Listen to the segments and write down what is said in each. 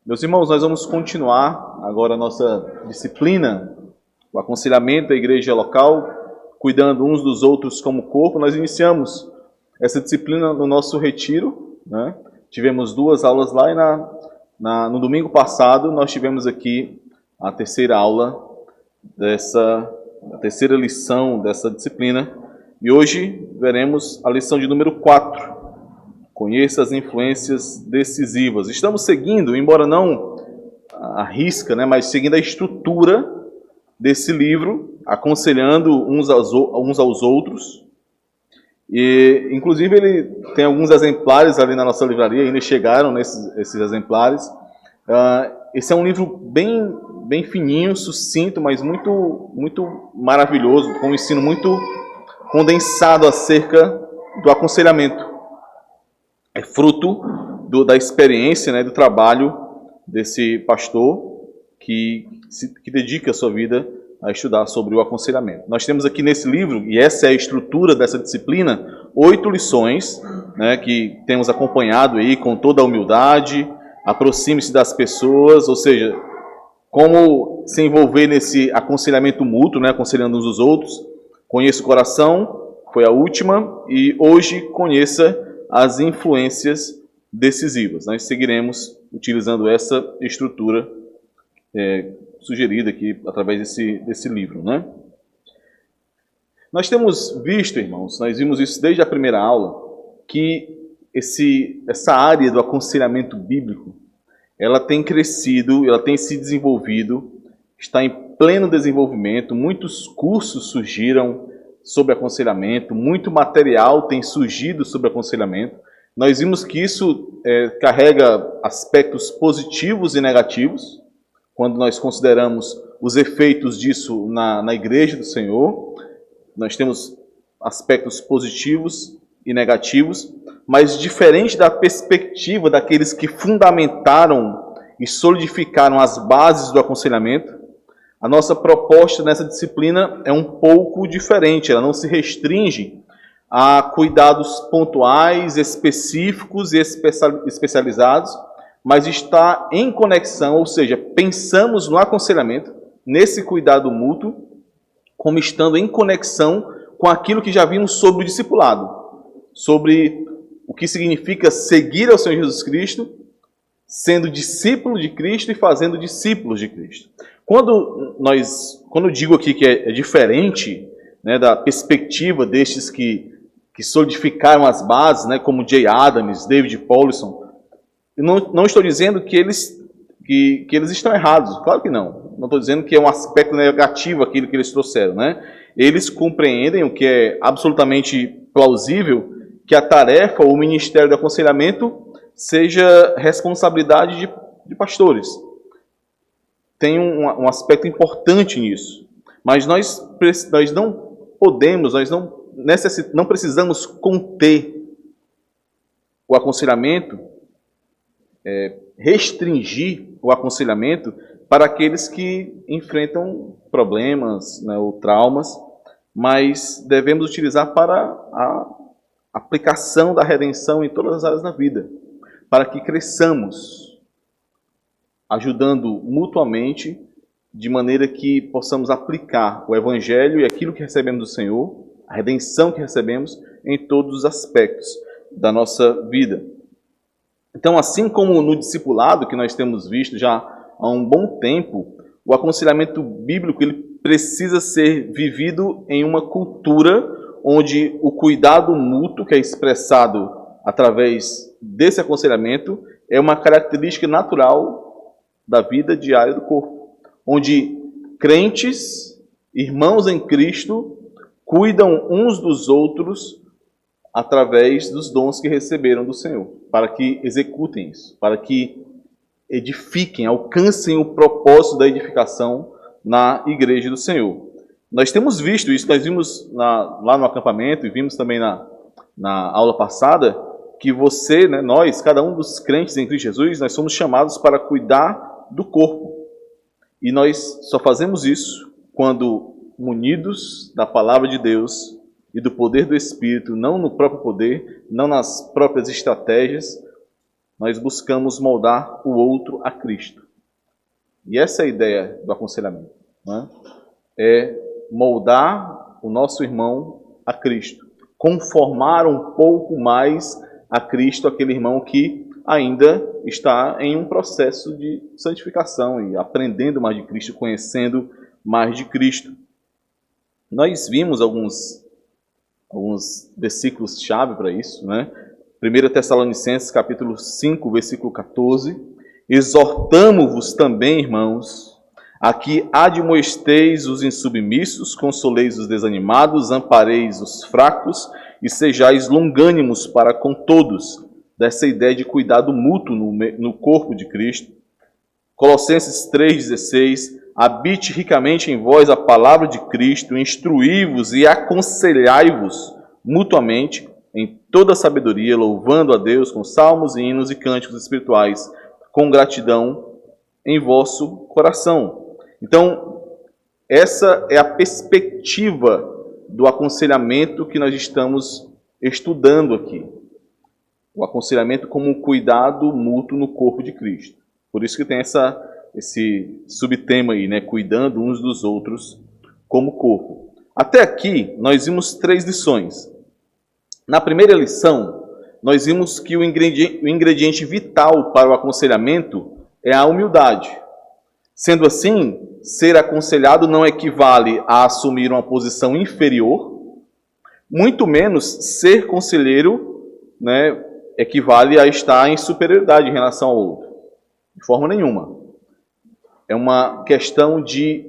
Meus irmãos, nós vamos continuar agora a nossa disciplina, o aconselhamento da igreja local, cuidando uns dos outros como corpo. Nós iniciamos essa disciplina no nosso retiro, né? Tivemos 2 aulas lá e no domingo passado nós tivemos aqui a terceira aula a terceira lição dessa disciplina. E hoje veremos a lição de número 4. Conheça as influências decisivas. Estamos seguindo, embora não à risca, né, mas seguindo a estrutura desse livro, aconselhando uns aos outros. E, inclusive, ele tem alguns exemplares ali na nossa livraria, ainda chegaram esses exemplares. Esse é um livro bem fininho, sucinto, mas muito maravilhoso, com um ensino muito condensado acerca do aconselhamento. É fruto da experiência, né, do trabalho desse pastor que dedica a sua vida a estudar sobre o aconselhamento. Nós temos aqui nesse livro, e essa é a estrutura dessa disciplina, 8 lições, né, que temos acompanhado aí com toda a humildade. Aproxime-se das pessoas, ou seja, como se envolver nesse aconselhamento mútuo, né, aconselhando uns aos outros. Conheça o coração, foi a última, e hoje conheça as influências decisivas. Nós seguiremos utilizando essa estrutura sugerida aqui através desse livro, né? Nós temos visto, irmãos, nós vimos isso desde a primeira aula, que essa área do aconselhamento bíblico, ela tem crescido, ela tem se desenvolvido, está em pleno desenvolvimento. Muitos cursos surgiram sobre aconselhamento, muito material tem surgido sobre aconselhamento. Nós vimos que isso carrega aspectos positivos e negativos, quando nós consideramos os efeitos disso na igreja do Senhor. Nós temos aspectos positivos e negativos, mas diferente da perspectiva daqueles que fundamentaram e solidificaram as bases do aconselhamento, a nossa proposta nessa disciplina é um pouco diferente. Ela não se restringe a cuidados pontuais, específicos e especializados, mas está em conexão, ou seja, pensamos no aconselhamento, nesse cuidado mútuo, como estando em conexão com aquilo que já vimos sobre o discipulado, sobre o que significa seguir ao Senhor Jesus Cristo, sendo discípulo de Cristo e fazendo discípulos de Cristo. Quando eu digo aqui que é diferente, né, da perspectiva destes que solidificaram as bases, né, como Jay Adams, David Powlison, eu não estou dizendo que eles estão errados, claro que não. Não estou dizendo que é um aspecto negativo aquilo que eles trouxeram, né? Eles compreendem, o que é absolutamente plausível, que a tarefa ou o ministério do aconselhamento seja responsabilidade de pastores. Tem um aspecto importante nisso. Mas nós não podemos, nós não precisamos conter o aconselhamento, restringir o aconselhamento para aqueles que enfrentam problemas, né, ou traumas, mas devemos utilizar para a aplicação da redenção em todas as áreas da vida, para que cresçamos, ajudando mutuamente, de maneira que possamos aplicar o Evangelho e aquilo que recebemos do Senhor, a redenção que recebemos, em todos os aspectos da nossa vida. Então, assim como no discipulado, que nós temos visto já há um bom tempo, o aconselhamento bíblico ele precisa ser vivido em uma cultura onde o cuidado mútuo, que é expressado através desse aconselhamento, é uma característica natural da vida diária do corpo, onde crentes, irmãos em Cristo, cuidam uns dos outros através dos dons que receberam do Senhor, para que executem isso, para que edifiquem, alcancem o propósito da edificação na igreja do Senhor. Nós temos visto isso, nós vimos lá no acampamento e vimos também na aula passada, que você, né, nós, cada um dos crentes em Cristo Jesus, nós somos chamados para cuidar do corpo. E nós só fazemos isso quando munidos da palavra de Deus e do poder do Espírito, não no próprio poder, não nas próprias estratégias, nós buscamos moldar o outro a Cristo. E essa é a ideia do aconselhamento, né? É moldar o nosso irmão a Cristo, conformar um pouco mais a Cristo, aquele irmão que ainda está em um processo de santificação e aprendendo mais de Cristo, conhecendo mais de Cristo. Nós vimos alguns versículos-chave para isso, né? 1 Tessalonicenses, capítulo 5, versículo 14. Exortamo-vos também, irmãos, a que admoesteis os insubmissos, consoleis os desanimados, ampareis os fracos e sejais longânimos para com todos. Dessa ideia de cuidado mútuo no corpo de Cristo. Colossenses 3,16. Habite ricamente em vós a palavra de Cristo, instruí-vos e aconselhai-vos mutuamente em toda sabedoria, louvando a Deus com salmos, hinos e cânticos espirituais, com gratidão em vosso coração. Então, essa é a perspectiva do aconselhamento que nós estamos estudando aqui. O aconselhamento como um cuidado mútuo no corpo de Cristo. Por isso que tem esse subtema aí, né? Cuidando uns dos outros como corpo. Até aqui, nós vimos 3 lições. Na primeira lição, nós vimos que o ingrediente vital para o aconselhamento é a humildade. Sendo assim, ser aconselhado não equivale a assumir uma posição inferior, muito menos ser conselheiro, né, equivale a estar em superioridade em relação ao outro. De forma nenhuma. É uma questão de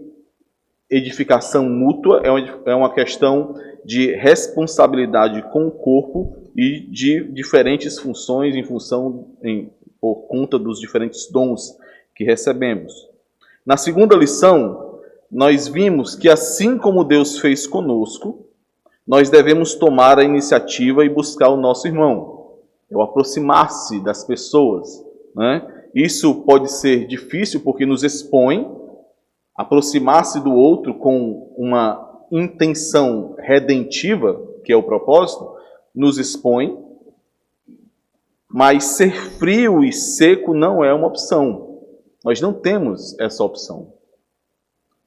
edificação mútua, é uma questão de responsabilidade com o corpo e de diferentes funções por conta dos diferentes dons que recebemos. Na segunda lição, nós vimos que assim como Deus fez conosco, nós devemos tomar a iniciativa e buscar o nosso irmão. É o aproximar-se das pessoas, né? Isso pode ser difícil porque nos expõe. Aproximar-se do outro com uma intenção redentiva, que é o propósito, nos expõe. Mas ser frio e seco não é uma opção. Nós não temos essa opção.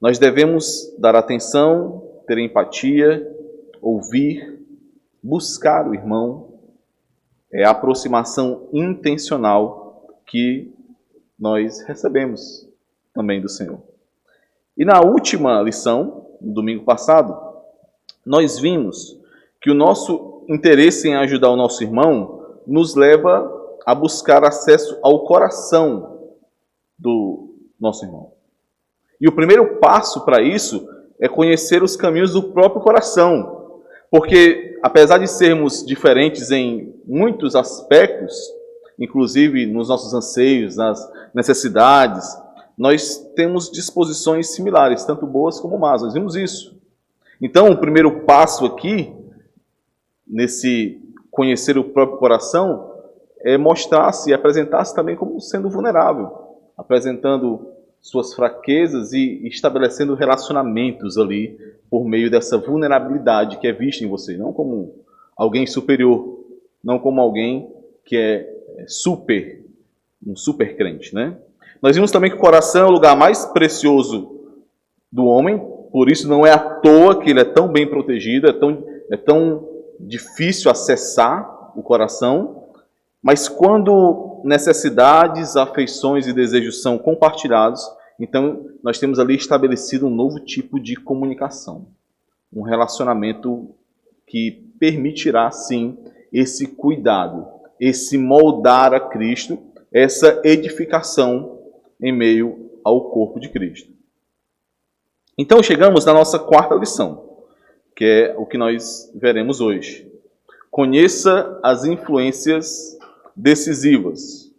Nós devemos dar atenção, ter empatia, ouvir, buscar o irmão. É a aproximação intencional que nós recebemos também do Senhor. E na última lição, no domingo passado, nós vimos que o nosso interesse em ajudar o nosso irmão nos leva a buscar acesso ao coração do nosso irmão. E o primeiro passo para isso é conhecer os caminhos do próprio coração. Porque, apesar de sermos diferentes em muitos aspectos, inclusive nos nossos anseios, nas necessidades, nós temos disposições similares, tanto boas como más. Nós vimos isso. Então, o primeiro passo aqui, nesse conhecer o próprio coração, é mostrar-se e apresentar-se também como sendo vulnerável, apresentando suas fraquezas e estabelecendo relacionamentos ali por meio dessa vulnerabilidade que é vista em você, não como alguém superior, não como alguém que é um super crente, né? Nós vimos também que o coração é o lugar mais precioso do homem, por isso não é à toa que ele é tão bem protegido, é tão difícil acessar o coração, mas quando necessidades, afeições e desejos são compartilhados, então nós temos ali estabelecido um novo tipo de comunicação, um relacionamento que permitirá, sim, esse cuidado, esse moldar a Cristo, essa edificação em meio ao corpo de Cristo. Então chegamos na nossa quarta lição, que é o que nós veremos hoje. Conheça as influências decisivas.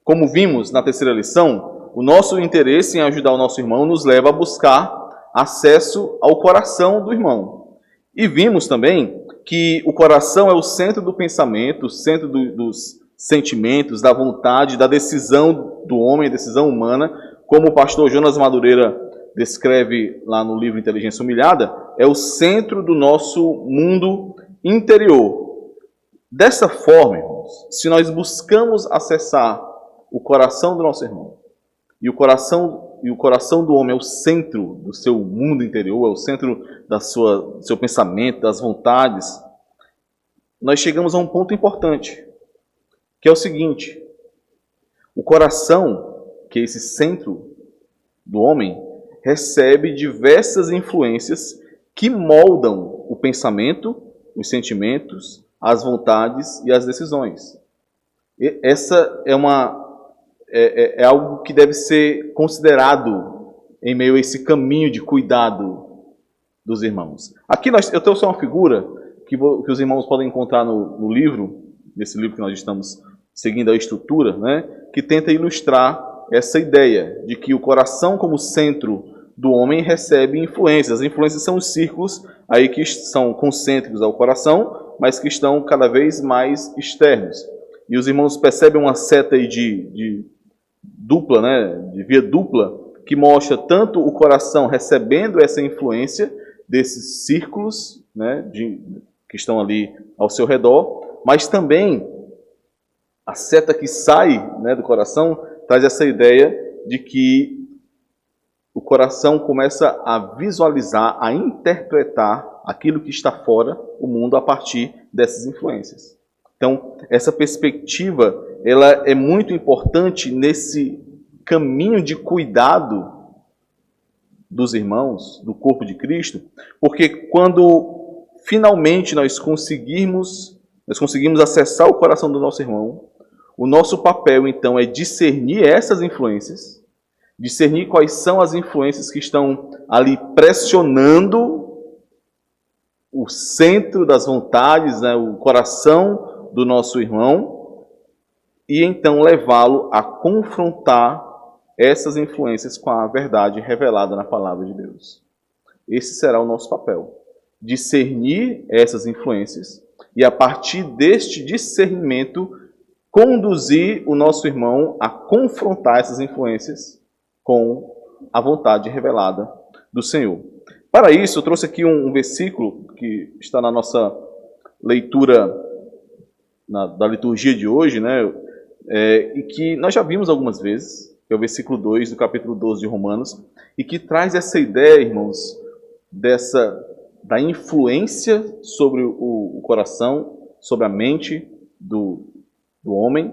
Como vimos na terceira lição, o nosso interesse em ajudar o nosso irmão nos leva a buscar acesso ao coração do irmão. E vimos também que o coração é o centro do pensamento, o centro dos sentimentos, da vontade, da decisão do homem, a decisão humana, como o pastor Jonas Madureira descreve lá no livro Inteligência Humilhada, é o centro do nosso mundo interior. Dessa forma, irmãos, irmãos, se nós buscamos acessar o coração do nosso irmão, e o coração do homem é o centro do seu mundo interior, é o centro do seu pensamento, das vontades, nós chegamos a um ponto importante, que é o seguinte: o coração, que é esse centro do homem, recebe diversas influências que moldam o pensamento, os sentimentos, as vontades e as decisões. Essa é algo que deve ser considerado em meio a esse caminho de cuidado dos irmãos. Aqui eu trouxe uma figura que os irmãos podem encontrar no livro, nesse livro que nós estamos seguindo a estrutura, né, que tenta ilustrar essa ideia de que o coração como centro do homem recebe influências. As influências são os círculos aí que são concêntricos ao coração, mas que estão cada vez mais externos. E os irmãos percebem uma seta aí de dupla, né, de via dupla, que mostra tanto o coração recebendo essa influência desses círculos, né, que estão ali ao seu redor, mas também a seta que sai, né, do coração traz essa ideia de que o coração começa a visualizar, a interpretar aquilo que está fora, o mundo, a partir dessas influências. Então, essa perspectiva ela é muito importante nesse caminho de cuidado dos irmãos, do corpo de Cristo, porque quando finalmente nós conseguimos acessar o coração do nosso irmão, o nosso papel, então, é discernir essas influências, discernir quais são as influências que estão ali pressionando o centro das vontades, né, o coração do nosso irmão, e então levá-lo a confrontar essas influências com a verdade revelada na palavra de Deus. Esse será o nosso papel. Discernir essas influências e, a partir deste discernimento, conduzir o nosso irmão a confrontar essas influências com a vontade revelada do Senhor. Para isso, eu trouxe aqui um versículo que está na nossa leitura da liturgia de hoje, né? E que nós já vimos algumas vezes, que é o versículo 2 do capítulo 12 de Romanos, e que traz essa ideia, irmãos, da influência sobre o coração, sobre a mente do homem,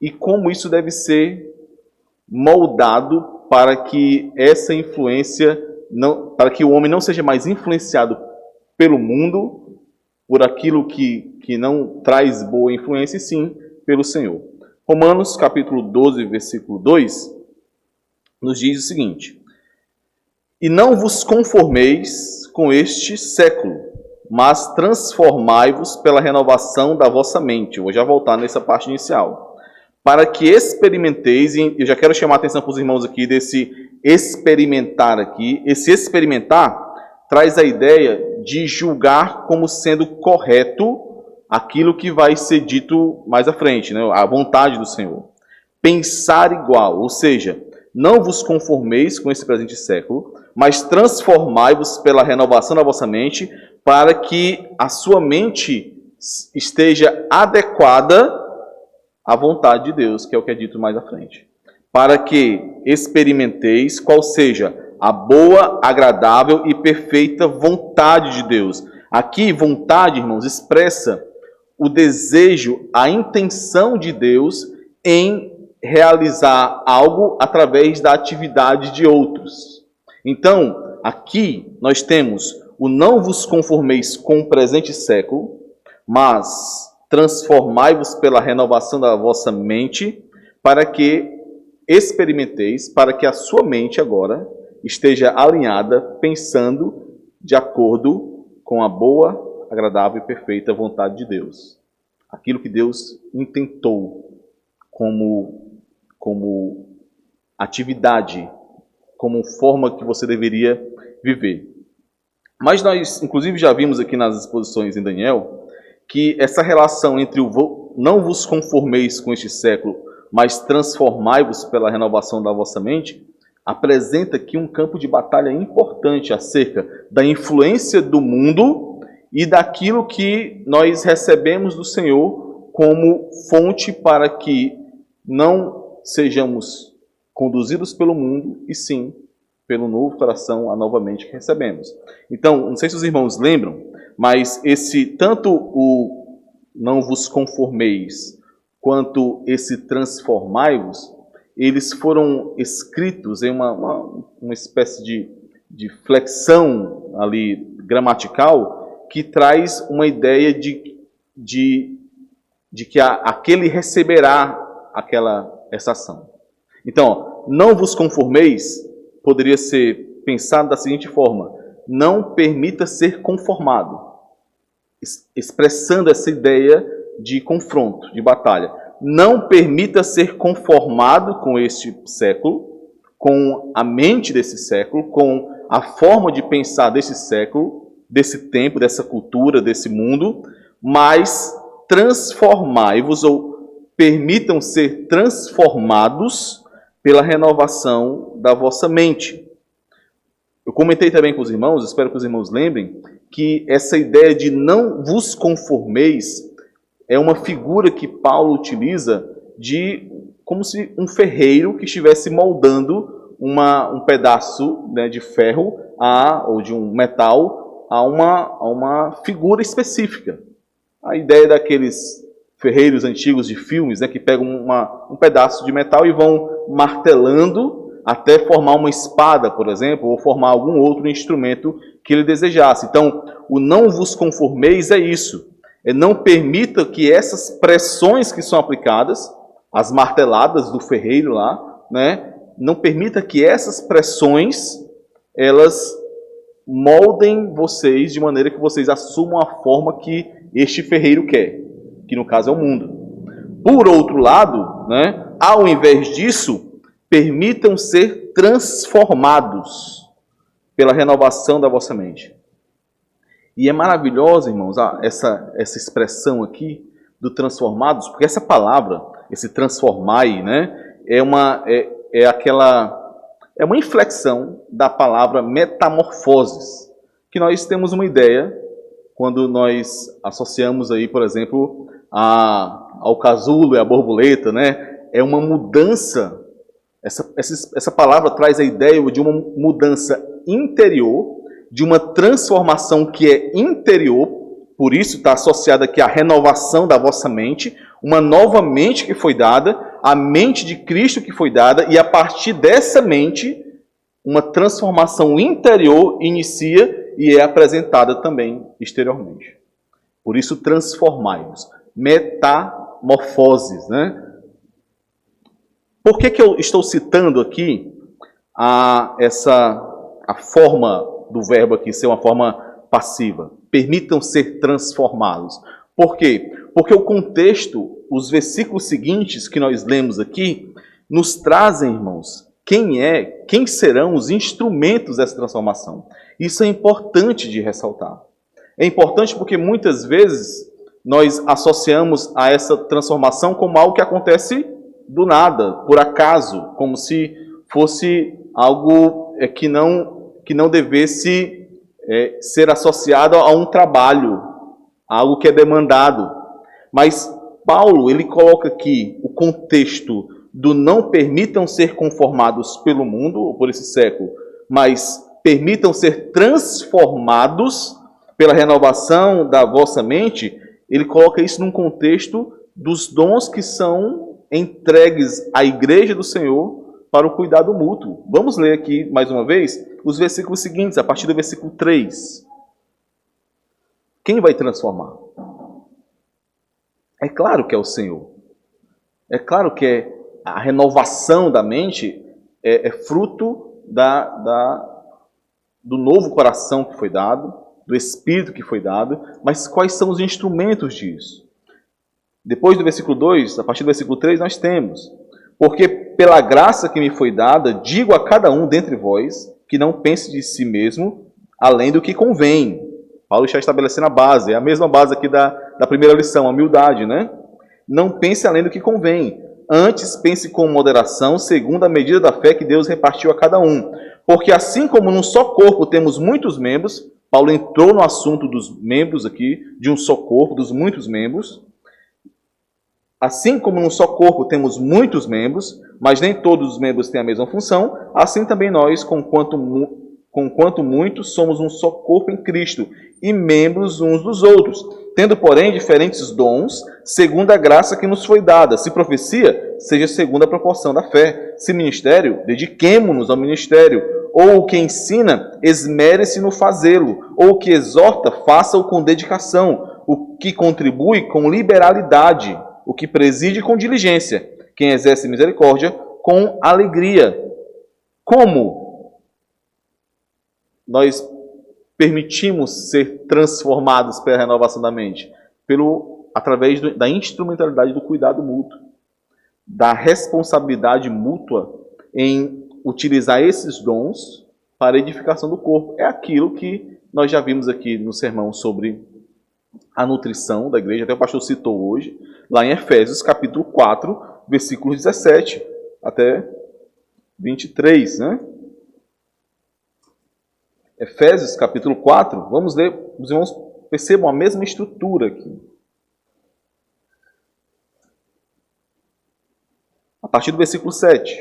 e como isso deve ser moldado para que essa influência, para que o homem não seja mais influenciado pelo mundo, por aquilo que não traz boa influência, e sim pelo Senhor. Romanos, capítulo 12, versículo 2, nos diz o seguinte: E não vos conformeis com este século, mas transformai-vos pela renovação da vossa mente. Eu vou já voltar nessa parte inicial. Para que experimenteis, e eu já quero chamar a atenção para os irmãos aqui desse experimentar aqui. Esse experimentar traz a ideia de julgar como sendo correto aquilo que vai ser dito mais à frente, né? A vontade do Senhor. Pensar igual, ou seja, não vos conformeis com esse presente século, mas transformai-vos pela renovação da vossa mente, para que a sua mente esteja adequada à vontade de Deus, que é o que é dito mais à frente. Para que experimenteis qual seja a boa, agradável e perfeita vontade de Deus. Aqui, vontade, irmãos, expressa o desejo, a intenção de Deus em realizar algo através da atividade de outros. Então, aqui nós temos o não vos conformeis com o presente século, mas transformai-vos pela renovação da vossa mente, para que experimenteis, para que a sua mente agora esteja alinhada, pensando de acordo com a boa, agradável e perfeita vontade de Deus. Aquilo que Deus intentou como atividade, como forma que você deveria viver. Mas nós, inclusive, já vimos aqui nas exposições em Daniel, que essa relação entre o não vos conformeis com este século, mas transformai-vos pela renovação da vossa mente, apresenta aqui um campo de batalha importante acerca da influência do mundo e daquilo que nós recebemos do Senhor como fonte para que não sejamos conduzidos pelo mundo, e sim pelo novo coração, a nova mente que recebemos. Então, não sei se os irmãos lembram, mas tanto o não vos conformeis, quanto esse transformai-vos, eles foram escritos em uma espécie de flexão ali gramatical que traz uma ideia de que aquele receberá essa ação. Então, não vos conformeis poderia ser pensado da seguinte forma: não permita ser conformado, expressando essa ideia de confronto, de batalha. Não permita ser conformado com este século, com a mente desse século, com a forma de pensar desse século, desse tempo, dessa cultura, desse mundo, mas transformai-vos, ou permitam ser transformados pela renovação da vossa mente. Eu comentei também com os irmãos, espero que os irmãos lembrem, que essa ideia de não vos conformeis é uma figura que Paulo utiliza como se um ferreiro que estivesse moldando um pedaço, né, de ferro ou de um metal a uma figura específica. A ideia daqueles ferreiros antigos de filmes, né, que pegam um pedaço de metal e vão martelando até formar uma espada, por exemplo, ou formar algum outro instrumento que ele desejasse. Então, o não vos conformeis é isso. Não permita que essas pressões que são aplicadas, as marteladas do ferreiro lá, né, não permita que essas pressões, elas moldem vocês de maneira que vocês assumam a forma que este ferreiro quer, que no caso é o mundo. Por outro lado, né, ao invés disso, permitam ser transformados pela renovação da vossa mente. E é maravilhosa, irmãos, essa expressão aqui do transformados, porque essa palavra, esse transformai, né, é uma inflexão da palavra metamorfoses, que nós temos uma ideia quando nós associamos aí, por exemplo, ao casulo e à borboleta, né? É uma mudança. Essa palavra traz a ideia de uma mudança interior, de uma transformação que é interior, por isso está associada aqui à renovação da vossa mente, uma nova mente que foi dada, a mente de Cristo que foi dada, e a partir dessa mente, uma transformação interior inicia e é apresentada também exteriormente. Por isso, transformai-vos. Metamorfoses, né? Por que eu estou citando aqui a forma do verbo aqui ser uma forma passiva? Permitam ser transformados. Por quê? Porque o contexto, os versículos seguintes que nós lemos aqui, nos trazem, irmãos, quem serão os instrumentos dessa transformação. Isso é importante de ressaltar. É importante porque muitas vezes nós associamos a essa transformação como algo que acontece do nada, por acaso, como se fosse algo que não devesse ser associado a um trabalho, a algo que é demandado. Mas Paulo, ele coloca aqui o contexto do não permitam ser conformados pelo mundo, ou por esse século, mas permitam ser transformados pela renovação da vossa mente. Ele coloca isso num contexto dos dons que são entregues à igreja do Senhor para o cuidado mútuo. Vamos ler aqui mais uma vez os versículos seguintes, a partir do versículo 3. Quem vai transformar? É claro que é o Senhor. É claro que a renovação da mente é fruto do novo coração que foi dado, do Espírito que foi dado, mas quais são os instrumentos disso? Depois do versículo 2, a partir do versículo 3, nós temos: porque pela graça que me foi dada, digo a cada um dentre vós, que não pense de si mesmo, além do que convém. Paulo está estabelecendo a base, é a mesma base aqui da primeira lição, a humildade, né? Não pense além do que convém, antes pense com moderação, segundo a medida da fé que Deus repartiu a cada um. Porque assim como num só corpo temos muitos membros, Paulo entrou no assunto dos membros aqui, de um só corpo, dos muitos membros, Assim como num só corpo temos muitos membros, mas nem todos os membros têm a mesma função, assim também nós, conquanto muitos, somos um só corpo em Cristo, e membros uns dos outros, tendo, porém, diferentes dons, segundo a graça que nos foi dada. Se profecia, seja segundo a proporção da fé. Se ministério, dediquemo-nos ao ministério. Ou o que ensina, esmere-se no fazê-lo. Ou o que exorta, faça-o com dedicação. O que contribui, com liberalidade. O que preside, com diligência. Quem exerce misericórdia, com alegria. Como nós permitimos ser transformados pela renovação da mente? Através da instrumentalidade do cuidado mútuo, da responsabilidade mútua em utilizar esses dons para a edificação do corpo. É aquilo que nós já vimos aqui no sermão sobre a nutrição da igreja, até o pastor citou hoje, lá em Efésios capítulo 4, versículos 17 até 23, né? Efésios capítulo 4, vamos ler, os irmãos percebam a mesma estrutura aqui. A partir do versículo 7.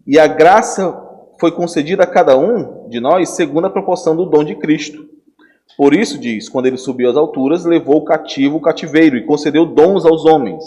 E a graça foi concedida a cada um de nós segundo a proporção do dom de Cristo. Por isso, diz, quando ele subiu às alturas, levou cativo o cativeiro e concedeu dons aos homens.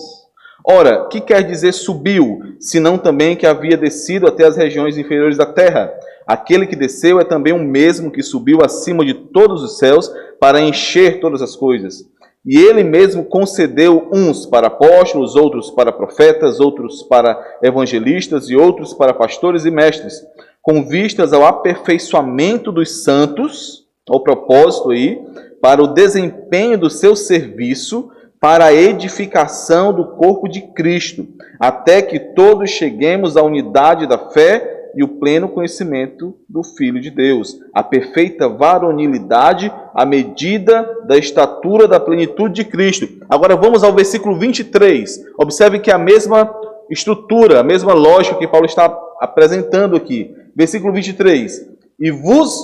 Ora, que quer dizer subiu, senão também que havia descido até as regiões inferiores da terra? Aquele que desceu é também o mesmo que subiu acima de todos os céus para encher todas as coisas. E ele mesmo concedeu uns para apóstolos, outros para profetas, outros para evangelistas e outros para pastores e mestres, com vistas ao aperfeiçoamento dos santos, ao propósito aí, para o desempenho do seu serviço, para a edificação do corpo de Cristo, até que todos cheguemos à unidade da fé e o pleno conhecimento do Filho de Deus, a perfeita varonilidade, à medida da estatura da plenitude de Cristo. Agora vamos ao versículo 23. Observe que é a mesma estrutura, a mesma lógica que Paulo está apresentando aqui. Versículo 23. E vos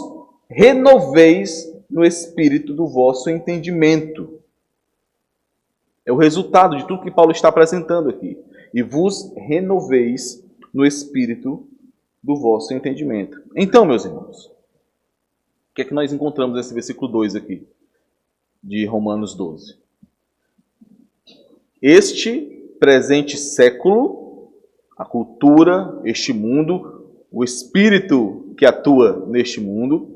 renoveis no espírito do vosso entendimento. É o resultado de tudo que Paulo está apresentando aqui. E vos renoveis no espírito do vosso entendimento. Então, meus irmãos, o que é que nós encontramos nesse versículo 2 aqui, de Romanos 12? Este presente século, a cultura, este mundo, o espírito que atua neste mundo,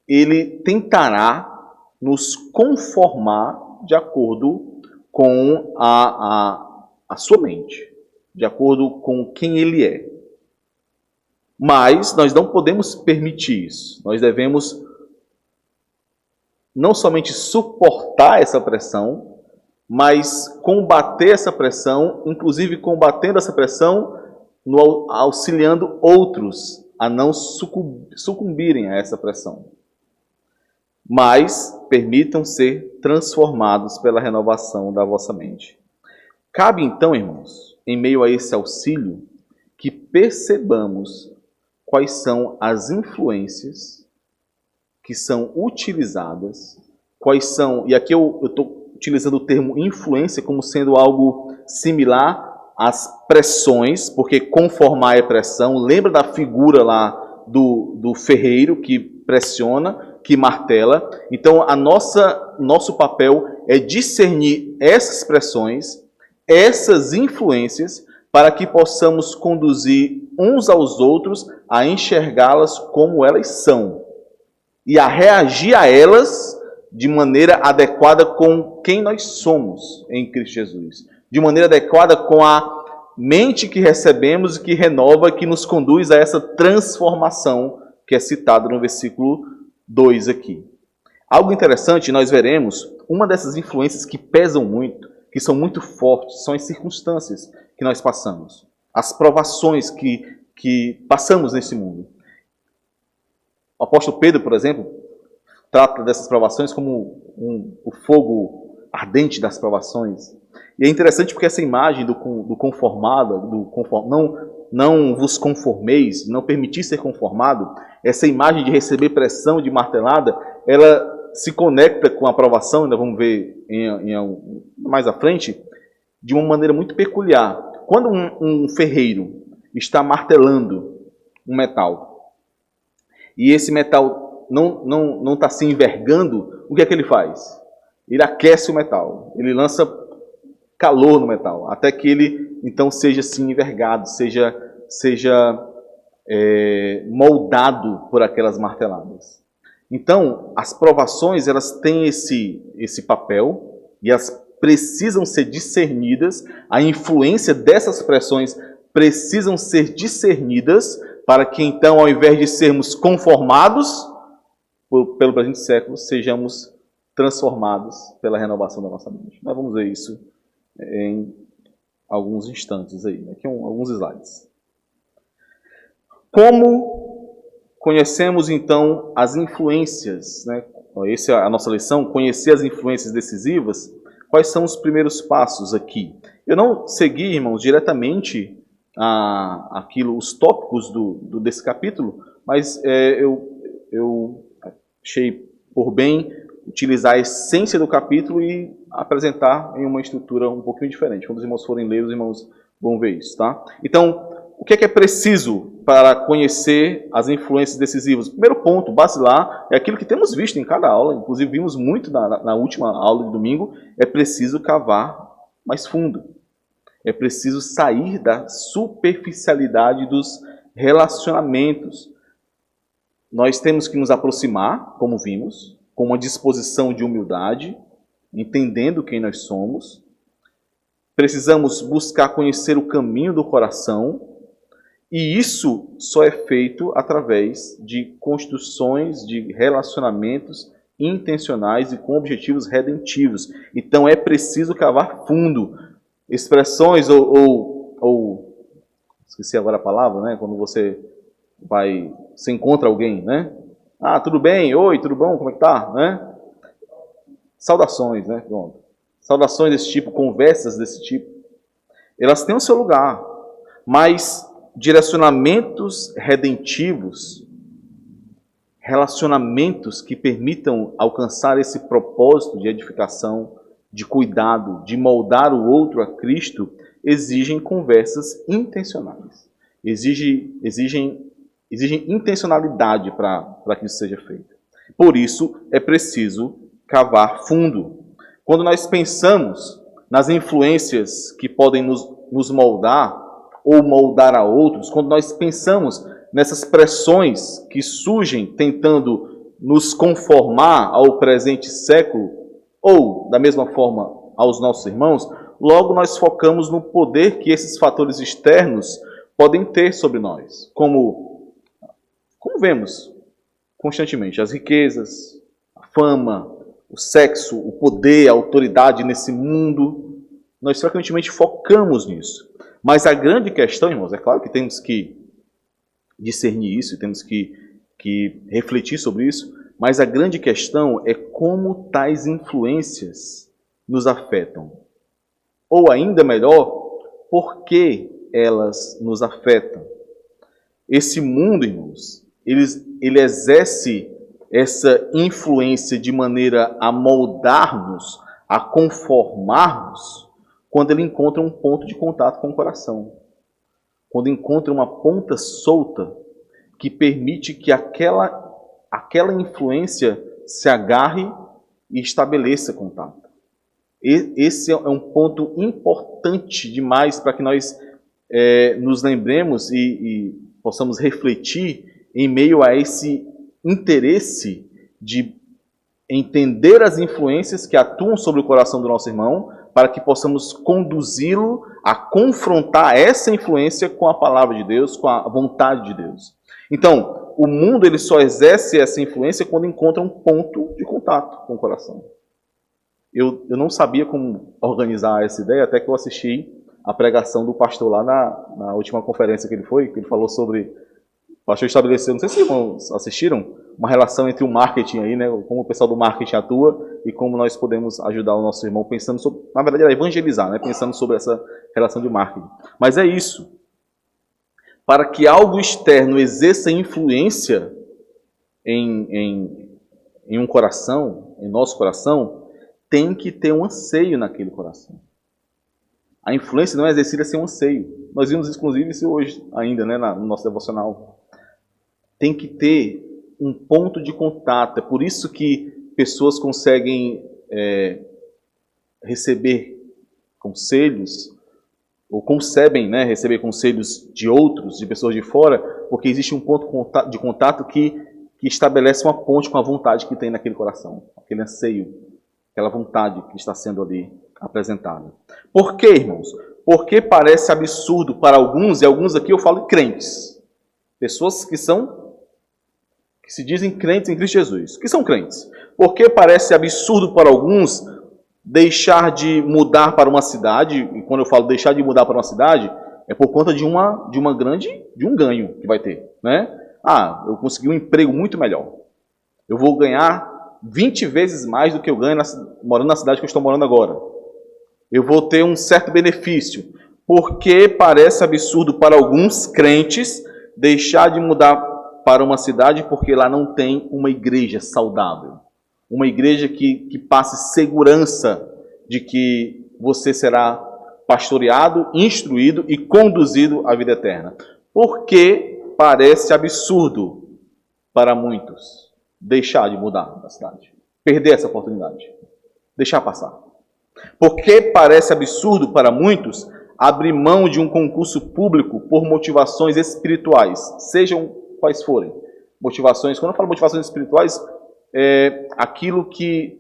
ele tentará nos conformar de acordo com a sua mente, de acordo com quem ele é. Mas nós não podemos permitir isso. Nós devemos não somente suportar essa pressão, mas combater essa pressão, inclusive combatendo essa pressão, auxiliando outros a não sucumbirem a essa pressão. Mas permitam ser transformados pela renovação da vossa mente. Cabe então, irmãos, em meio a esse auxílio, que percebamos quais são as influências que são utilizadas, quais são, e aqui eu estou utilizando o termo influência como sendo algo similar às pressões, porque conformar é pressão. Lembra da figura lá do ferreiro que pressiona, que martela? Então, nosso papel é discernir essas pressões, essas influências, para que possamos conduzir uns aos outros a enxergá-las como elas são e a reagir a elas de maneira adequada com quem nós somos em Cristo Jesus, de maneira adequada com a mente que recebemos e que renova, que nos conduz a essa transformação que é citada no versículo 2 aqui. Algo interessante, nós veremos, uma dessas influências que pesam muito, que são muito fortes, são as circunstâncias que nós passamos, as provações que passamos nesse mundo. O apóstolo Pedro, por exemplo, trata dessas provações como o fogo ardente das provações. E é interessante porque essa imagem do conformado, não vos conformeis, não permitir ser conformado, essa imagem de receber pressão, de martelada, ela se conecta com a provação, ainda vamos ver mais à frente, de uma maneira muito peculiar. Quando um ferreiro está martelando um metal, e esse metal não está se envergando, o que é que ele faz? Ele aquece o metal, ele lança calor no metal, até que ele então seja assim envergado, seja moldado por aquelas marteladas. Então, as provações, elas têm esse papel e elas precisam ser discernidas, a influência dessas pressões precisam ser discernidas para que então, ao invés de sermos conformados pelo presente século, sejamos transformados pela renovação da nossa mente. Nós vamos ver isso em alguns instantes aí, aqui alguns slides. Como conhecemos então as influências, né? Essa é a nossa lição, conhecer as influências decisivas. Quais são os primeiros passos aqui? Eu não segui, irmãos, diretamente os tópicos desse capítulo, mas eu achei por bem utilizar a essência do capítulo e apresentar em uma estrutura um pouquinho diferente. Quando os irmãos forem ler, os irmãos vão ver isso, tá? Então, o que é preciso para conhecer as influências decisivas? O primeiro ponto, basilar, é aquilo que temos visto em cada aula, inclusive vimos muito na última aula de domingo, é preciso cavar mais fundo. É preciso sair da superficialidade dos relacionamentos. Nós temos que nos aproximar, como vimos, com uma disposição de humildade, entendendo quem nós somos. Precisamos buscar conhecer o caminho do coração, e isso só é feito através de construções de relacionamentos intencionais e com objetivos redentivos. Então é preciso cavar fundo. Expressões esqueci agora a palavra, né? Quando você encontra alguém, né? Ah, tudo bem? Oi, tudo bom? Como é que tá? Né? Saudações, né? Pronto. Saudações desse tipo, conversas desse tipo, elas têm o seu lugar, mas direcionamentos redentivos, relacionamentos que permitam alcançar esse propósito de edificação, de cuidado, de moldar o outro a Cristo, exigem conversas intencionais. Exigem intencionalidade para que isso seja feito. Por isso, é preciso cavar fundo. Quando nós pensamos nas influências que podem nos moldar ou moldar a outros, quando nós pensamos nessas pressões que surgem tentando nos conformar ao presente século, ou, da mesma forma, aos nossos irmãos, logo nós focamos no poder que esses fatores externos podem ter sobre nós, como vemos constantemente, as riquezas, a fama, o sexo, o poder, a autoridade nesse mundo. Nós frequentemente focamos nisso. Mas a grande questão, irmãos, é claro que temos que discernir isso, temos que refletir sobre isso, mas a grande questão é como tais influências nos afetam. Ou ainda melhor, por que elas nos afetam? Esse mundo, irmãos, ele exerce essa influência de maneira a moldar-nos, a conformar-nos, quando ele encontra um ponto de contato com o coração. Quando encontra uma ponta solta que permite que aquela influência se agarre e estabeleça contato. Esse é um ponto importante demais para que nós nos lembremos e possamos refletir em meio a esse interesse de entender as influências que atuam sobre o coração do nosso irmão, para que possamos conduzi-lo a confrontar essa influência com a palavra de Deus, com a vontade de Deus. Então, o mundo ele só exerce essa influência quando encontra um ponto de contato com o coração. Eu não sabia como organizar essa ideia, até que eu assisti a pregação do pastor lá na última conferência que ele falou sobre pastor estabeleceu, não sei se irmãos assistiram, uma relação entre o marketing aí, né, como o pessoal do marketing atua e como nós podemos ajudar o nosso irmão pensando sobre, na verdade era evangelizar, né, pensando sobre essa relação de marketing. Mas é isso. Para que algo externo exerça influência em um coração, em nosso coração, tem que ter um anseio naquele coração. A influência não é exercida sem um anseio. Nós vimos, inclusive, isso hoje ainda, né, no nosso devocional. Tem que ter um ponto de contato. É por isso que pessoas conseguem receber conselhos, ou concebem, né, receber conselhos de outros, de pessoas de fora, porque existe um ponto de contato que estabelece uma ponte com a vontade que tem naquele coração, aquele anseio, aquela vontade que está sendo ali apresentada. Por quê, irmãos? Porque parece absurdo para alguns, e alguns aqui eu falo crentes, pessoas que se dizem crentes em Cristo Jesus, que são crentes. Porque parece absurdo para alguns deixar de mudar para uma cidade, e quando eu falo deixar de mudar para uma cidade, é por conta de um ganho que vai ter, né? Ah, eu consegui um emprego muito melhor. Eu vou ganhar 20 vezes mais do que eu ganho morando na cidade que eu estou morando agora. Eu vou ter um certo benefício. Porque parece absurdo para alguns crentes deixar de mudar para uma cidade porque lá não tem uma igreja saudável. Uma igreja que passe segurança de que você será pastoreado, instruído e conduzido à vida eterna. Porque parece absurdo para muitos deixar de mudar da cidade, perder essa oportunidade, deixar passar. Porque parece absurdo para muitos abrir mão de um concurso público por motivações espirituais, sejam quais forem. Motivações, quando eu falo motivações espirituais,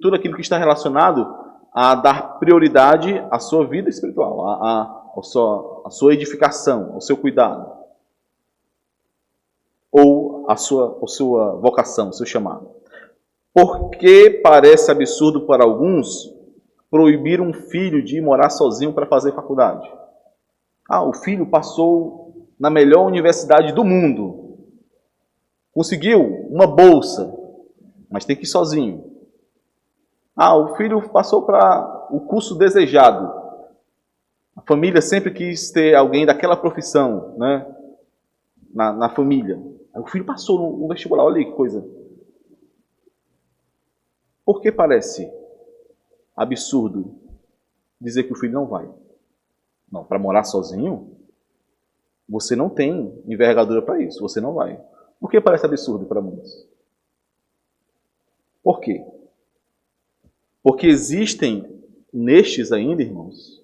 tudo aquilo que está relacionado a dar prioridade à sua vida espiritual, à sua edificação, ao seu cuidado, ou à sua vocação, ao seu chamado. Porque parece absurdo para alguns proibir um filho de ir morar sozinho para fazer faculdade. Ah, o filho passou na melhor universidade do mundo, conseguiu uma bolsa, mas tem que ir sozinho. Ah, o filho passou para o curso desejado. A família sempre quis ter alguém daquela profissão, né, na família. O filho passou no vestibular, olha aí que coisa. Por que parece absurdo dizer que o filho não vai? Não, para morar sozinho, você não tem envergadura para isso, você não vai. Por que parece absurdo para muitos? Por quê? Porque existem nestes ainda, irmãos,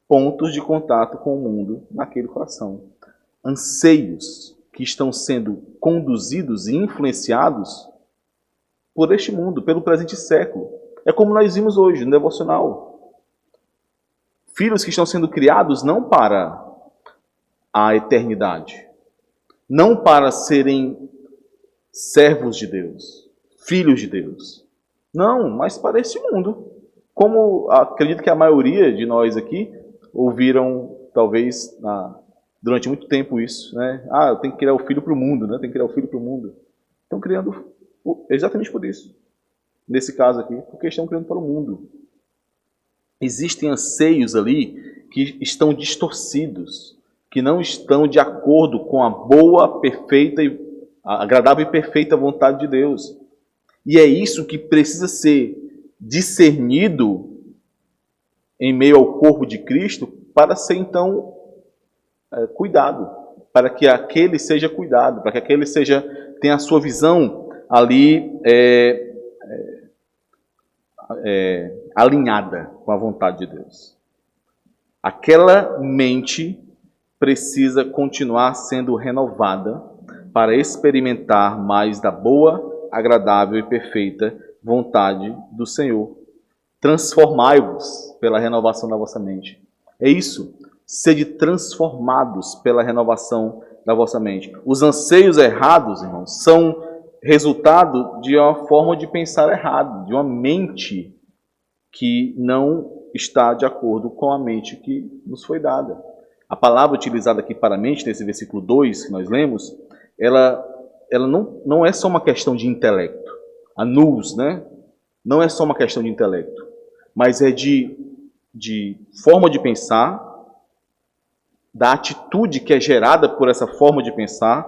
pontos de contato com o mundo naquele coração. Anseios que estão sendo conduzidos e influenciados por este mundo, pelo presente século. É como nós vimos hoje no devocional. Filhos que estão sendo criados não para a eternidade, não para serem servos de Deus, filhos de Deus. Não, mas para esse mundo. Como acredito que a maioria de nós aqui ouviram, talvez, durante muito tempo isso, né? Ah, eu tenho que criar o filho para o mundo, né? Tem que criar o filho para o mundo. Estão criando exatamente por isso. Nesse caso aqui, porque estão criando para o mundo. Existem anseios ali que estão distorcidos, que não estão de acordo com a boa, perfeita, a agradável e perfeita vontade de Deus. E é isso que precisa ser discernido em meio ao corpo de Cristo para ser, então, cuidado, para que aquele seja cuidado, para que aquele tenha a sua visão ali alinhada com a vontade de Deus. Aquela mente precisa continuar sendo renovada para experimentar mais da boa, agradável e perfeita vontade do Senhor. Transformai-vos pela renovação da vossa mente. É isso. Sede transformados pela renovação da vossa mente. Os anseios errados, irmãos, são resultado de uma forma de pensar errado, de uma mente que não está de acordo com a mente que nos foi dada. A palavra utilizada aqui para mente, nesse versículo 2 que nós lemos, ela ela não é só uma questão de intelecto. A nous, né? Não é só uma questão de intelecto, mas é de forma de pensar, da atitude que é gerada por essa forma de pensar,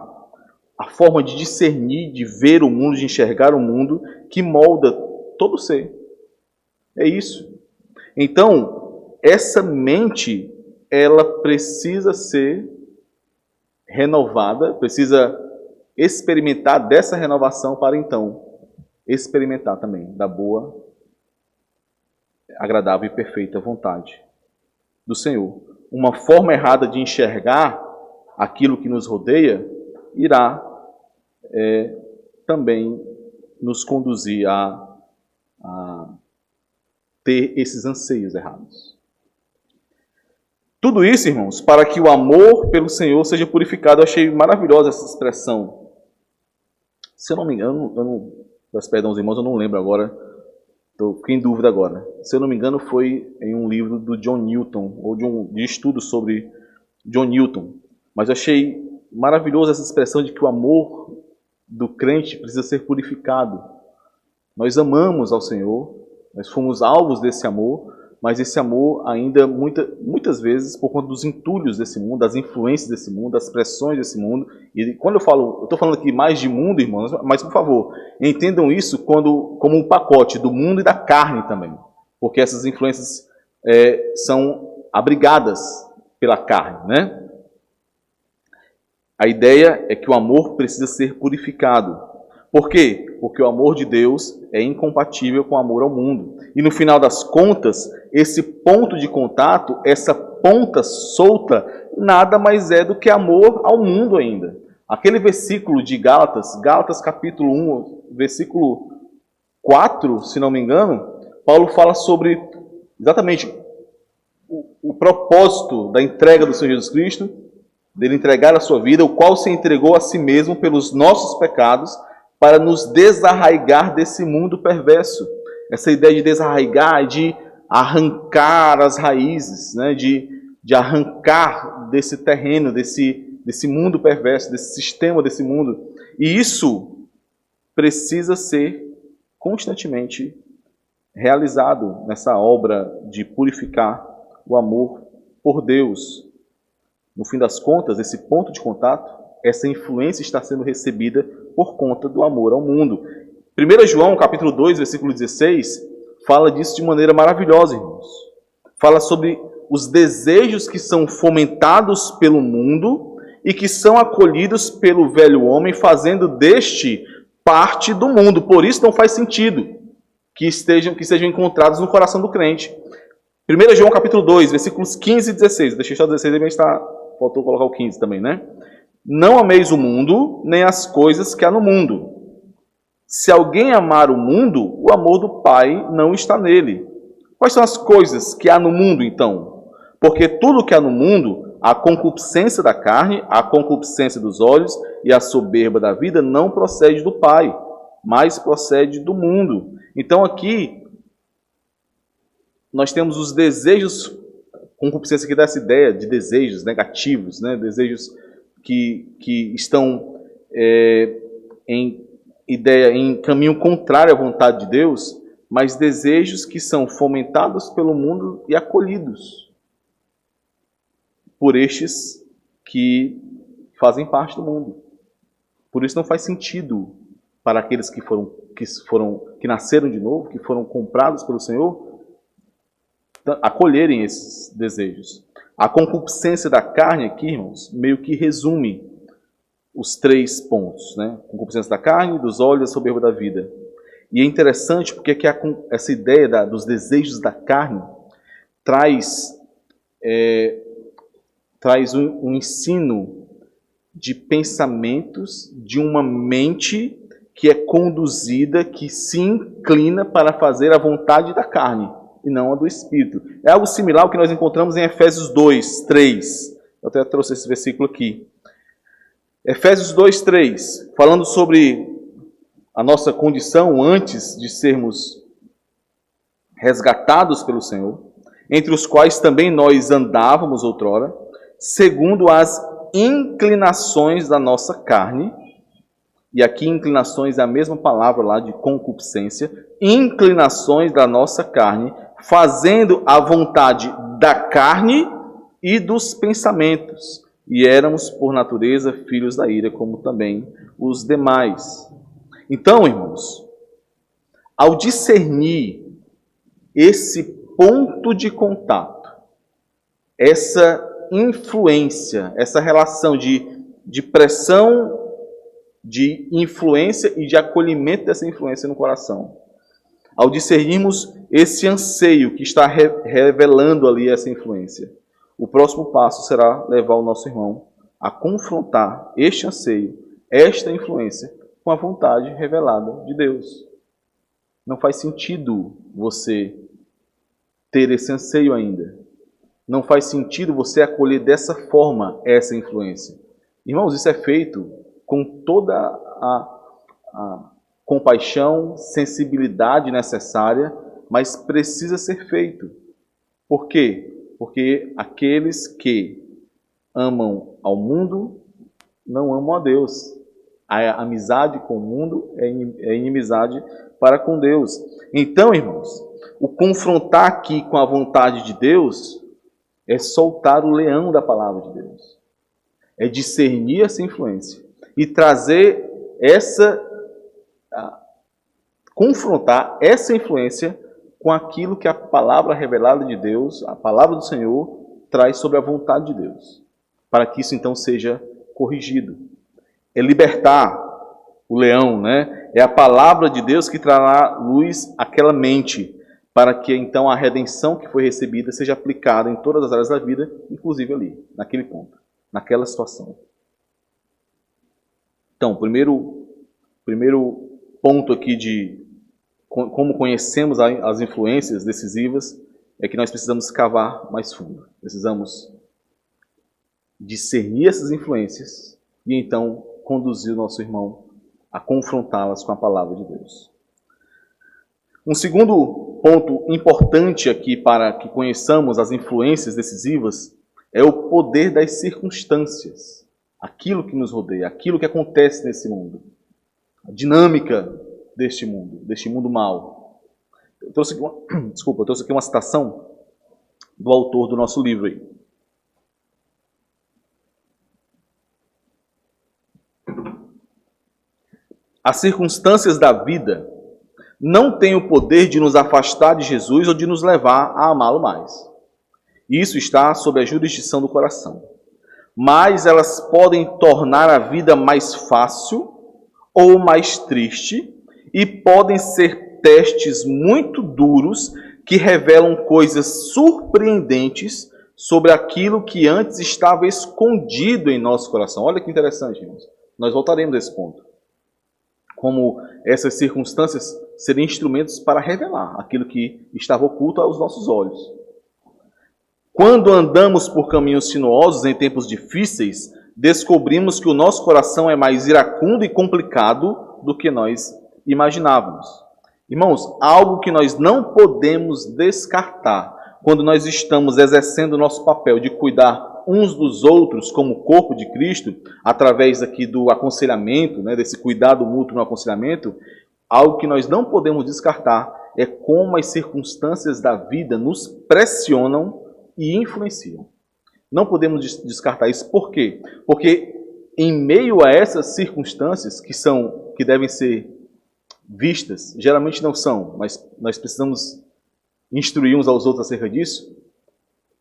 a forma de discernir, de ver o mundo, de enxergar o mundo, que molda todo ser. É isso. Então, essa mente, ela precisa ser renovada, precisa experimentar dessa renovação para então experimentar também da boa, agradável e perfeita vontade do Senhor. Uma forma errada de enxergar aquilo que nos rodeia irá também nos conduzir a ter esses anseios errados. Tudo isso, irmãos, para que o amor pelo Senhor seja purificado. Eu achei maravilhosa essa expressão. Se eu não me engano, peço perdão aos irmãos, eu não lembro agora, fiquei em dúvida agora. Se eu não me engano, foi em um livro do John Newton, ou de estudo sobre John Newton. Mas eu achei maravilhosa essa expressão de que o amor do crente precisa ser purificado. Nós amamos ao Senhor, nós fomos alvos desse amor, mas esse amor ainda, muitas vezes, por conta dos entulhos desse mundo, das influências desse mundo, das pressões desse mundo, e quando eu estou falando aqui mais de mundo, irmãos, mas por favor, entendam isso como um pacote do mundo e da carne também, porque essas influências são abrigadas pela carne, né? A ideia é que o amor precisa ser purificado. Por quê? Porque o amor de Deus é incompatível com o amor ao mundo. E no final das contas, esse ponto de contato, essa ponta solta, nada mais é do que amor ao mundo ainda. Aquele versículo de Gálatas capítulo 1, versículo 4, se não me engano, Paulo fala sobre exatamente o propósito da entrega do Senhor Jesus Cristo, dele entregar a sua vida, o qual se entregou a si mesmo pelos nossos pecados, para nos desarraigar desse mundo perverso. Essa ideia de desarraigar é de arrancar as raízes, né? de arrancar desse terreno, desse mundo perverso, desse sistema desse mundo. E isso precisa ser constantemente realizado nessa obra de purificar o amor por Deus. No fim das contas, esse ponto de contato, essa influência está sendo recebida por conta do amor ao mundo. 1 João, capítulo 2, versículo 16, fala disso de maneira maravilhosa, irmãos. Fala sobre os desejos que são fomentados pelo mundo e que são acolhidos pelo velho homem, fazendo deste parte do mundo. Por isso não faz sentido que sejam encontrados no coração do crente. 1 João, capítulo 2, versículos 15 e 16. Deixei só 16, mas faltou colocar o 15 também, né? Não ameis o mundo, nem as coisas que há no mundo. Se alguém amar o mundo, o amor do Pai não está nele. Quais são as coisas que há no mundo, então? Porque tudo que há no mundo, a concupiscência da carne, a concupiscência dos olhos e a soberba da vida não procede do Pai, mas procede do mundo. Então aqui, nós temos os desejos, concupiscência que dá essa ideia de desejos negativos, né? Desejos que estão em caminho contrário à vontade de Deus, mas desejos que são fomentados pelo mundo e acolhidos por estes que fazem parte do mundo. Por isso não faz sentido para aqueles que nasceram de novo, que foram comprados pelo Senhor, acolherem esses desejos. A concupiscência da carne aqui, irmãos, meio que resume os 3 pontos, né? Concupiscência da carne, dos olhos e a soberba da vida. E é interessante porque aqui essa ideia dos desejos da carne traz um ensino de pensamentos de uma mente que é conduzida, que se inclina para fazer a vontade da carne e não a do Espírito. É algo similar ao que nós encontramos em Efésios 2, 3. Eu até trouxe esse versículo aqui. Efésios 2, 3, falando sobre a nossa condição antes de sermos resgatados pelo Senhor, entre os quais também nós andávamos outrora, segundo as inclinações da nossa carne, E aqui inclinações é a mesma palavra lá de concupiscência, inclinações da nossa carne, fazendo a vontade da carne e dos pensamentos. E éramos, por natureza, filhos da ira, como também os demais. Então, irmãos, ao discernir esse ponto de contato, essa influência, essa relação de pressão, de influência e de acolhimento dessa influência no coração, ao discernirmos esse anseio que está revelando ali essa influência, o próximo passo será levar o nosso irmão a confrontar este anseio, esta influência, com a vontade revelada de Deus. Não faz sentido você ter esse anseio ainda. Não faz sentido você acolher dessa forma essa influência. Irmãos, isso é feito com toda a compaixão, sensibilidade necessária, mas precisa ser feito. Por quê? Porque aqueles que amam ao mundo não amam a Deus. A amizade com o mundo é inimizade para com Deus. Então, irmãos, o confrontar aqui com a vontade de Deus é soltar o leão da palavra de Deus. É discernir essa influência e trazer confrontar essa influência com aquilo que a palavra revelada de Deus, a palavra do Senhor, traz sobre a vontade de Deus, para que isso então seja corrigido. É libertar o leão, né? É a palavra de Deus que trará luz àquela mente, para que então a redenção que foi recebida seja aplicada em todas as áreas da vida, inclusive ali, naquele ponto, naquela situação. Então, primeiro ponto aqui de como conhecemos as influências decisivas é que nós precisamos cavar mais fundo. Precisamos discernir essas influências e então conduzir o nosso irmão a confrontá-las com a palavra de Deus. Um segundo ponto importante aqui para que conheçamos as influências decisivas é o poder das circunstâncias. Aquilo que nos rodeia, aquilo que acontece nesse mundo. A dinâmica deste mundo mau. Eu trouxe aqui uma citação do autor do nosso livro aí. As circunstâncias da vida não têm o poder de nos afastar de Jesus ou de nos levar a amá-lo mais. Isso está sob a jurisdição do coração. Mas elas podem tornar a vida mais fácil ou mais triste e podem ser testes muito duros que revelam coisas surpreendentes sobre aquilo que antes estava escondido em nosso coração. Olha que interessante, irmãos. Nós voltaremos a esse ponto. Como essas circunstâncias seriam instrumentos para revelar aquilo que estava oculto aos nossos olhos. Quando andamos por caminhos sinuosos em tempos difíceis, descobrimos que o nosso coração é mais iracundo e complicado do que nós imaginávamos. Irmãos, algo que nós não podemos descartar quando nós estamos exercendo o nosso papel de cuidar uns dos outros como corpo de Cristo, através aqui do aconselhamento, né, desse cuidado mútuo no aconselhamento, algo que nós não podemos descartar é como as circunstâncias da vida nos pressionam e influenciam. Não podemos descartar isso. Por quê? Porque em meio a essas circunstâncias que devem ser vistas, geralmente não são, mas nós precisamos instruir uns aos outros acerca disso,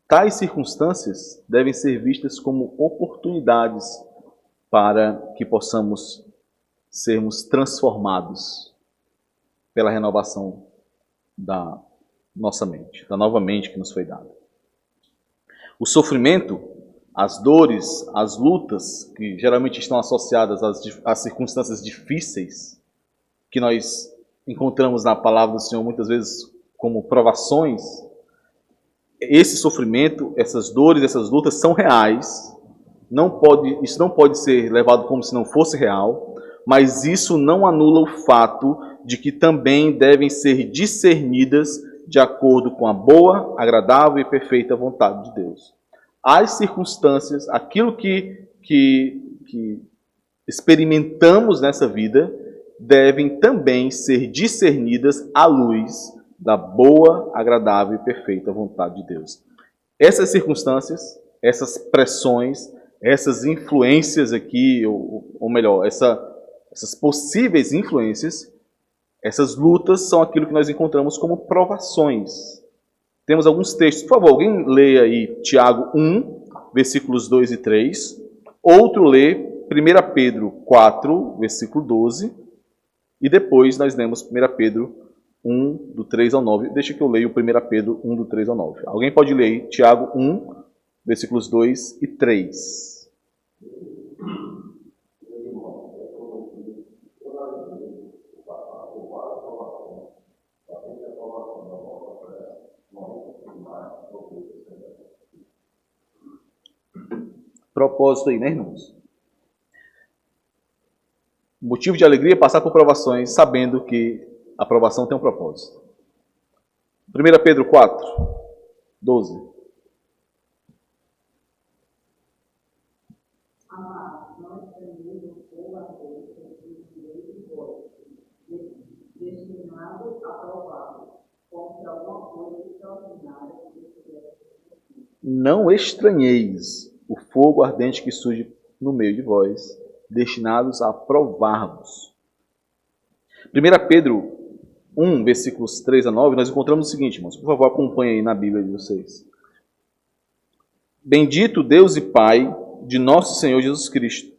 tais circunstâncias devem ser vistas como oportunidades para que possamos sermos transformados pela renovação da nossa mente, da nova mente que nos foi dada. O sofrimento, as dores, as lutas, que geralmente estão associadas às circunstâncias difíceis, que nós encontramos na palavra do Senhor muitas vezes como provações, esse sofrimento, essas dores, essas lutas são reais. Isso não pode ser levado como se não fosse real, mas isso não anula o fato de que também devem ser discernidas de acordo com a boa, agradável e perfeita vontade de Deus. As circunstâncias, aquilo que experimentamos nessa vida devem também ser discernidas à luz da boa, agradável e perfeita vontade de Deus. Essas circunstâncias, essas pressões, essas influências aqui, ou melhor, essas possíveis influências, essas lutas são aquilo que nós encontramos como provações. Temos alguns textos. Por favor, alguém leia aí Tiago 1, versículos 2 e 3. Outro lê 1 Pedro 4, versículo 12. E depois nós lemos 1 Pedro 1, do 3 ao 9. Deixa que eu leio 1 Pedro 1, do 3 ao 9. Alguém pode ler aí Tiago 1, versículos 2 e 3. Propósito aí, né, irmãos? Motivo de alegria é passar por provações, sabendo que a provação tem um propósito. 1 Pedro 4, 12. Amados, não estranheis o fogo a Deus, destinado a provar, como se alguma coisa extraordinária tivesse. Não estranheis o fogo ardente que surge no meio de vós, destinados a provar-vos. 1 Pedro 1, versículos 3 a 9, nós encontramos o seguinte, irmãos. Por favor, acompanhem aí na Bíblia de vocês. Bendito Deus e Pai de nosso Senhor Jesus Cristo,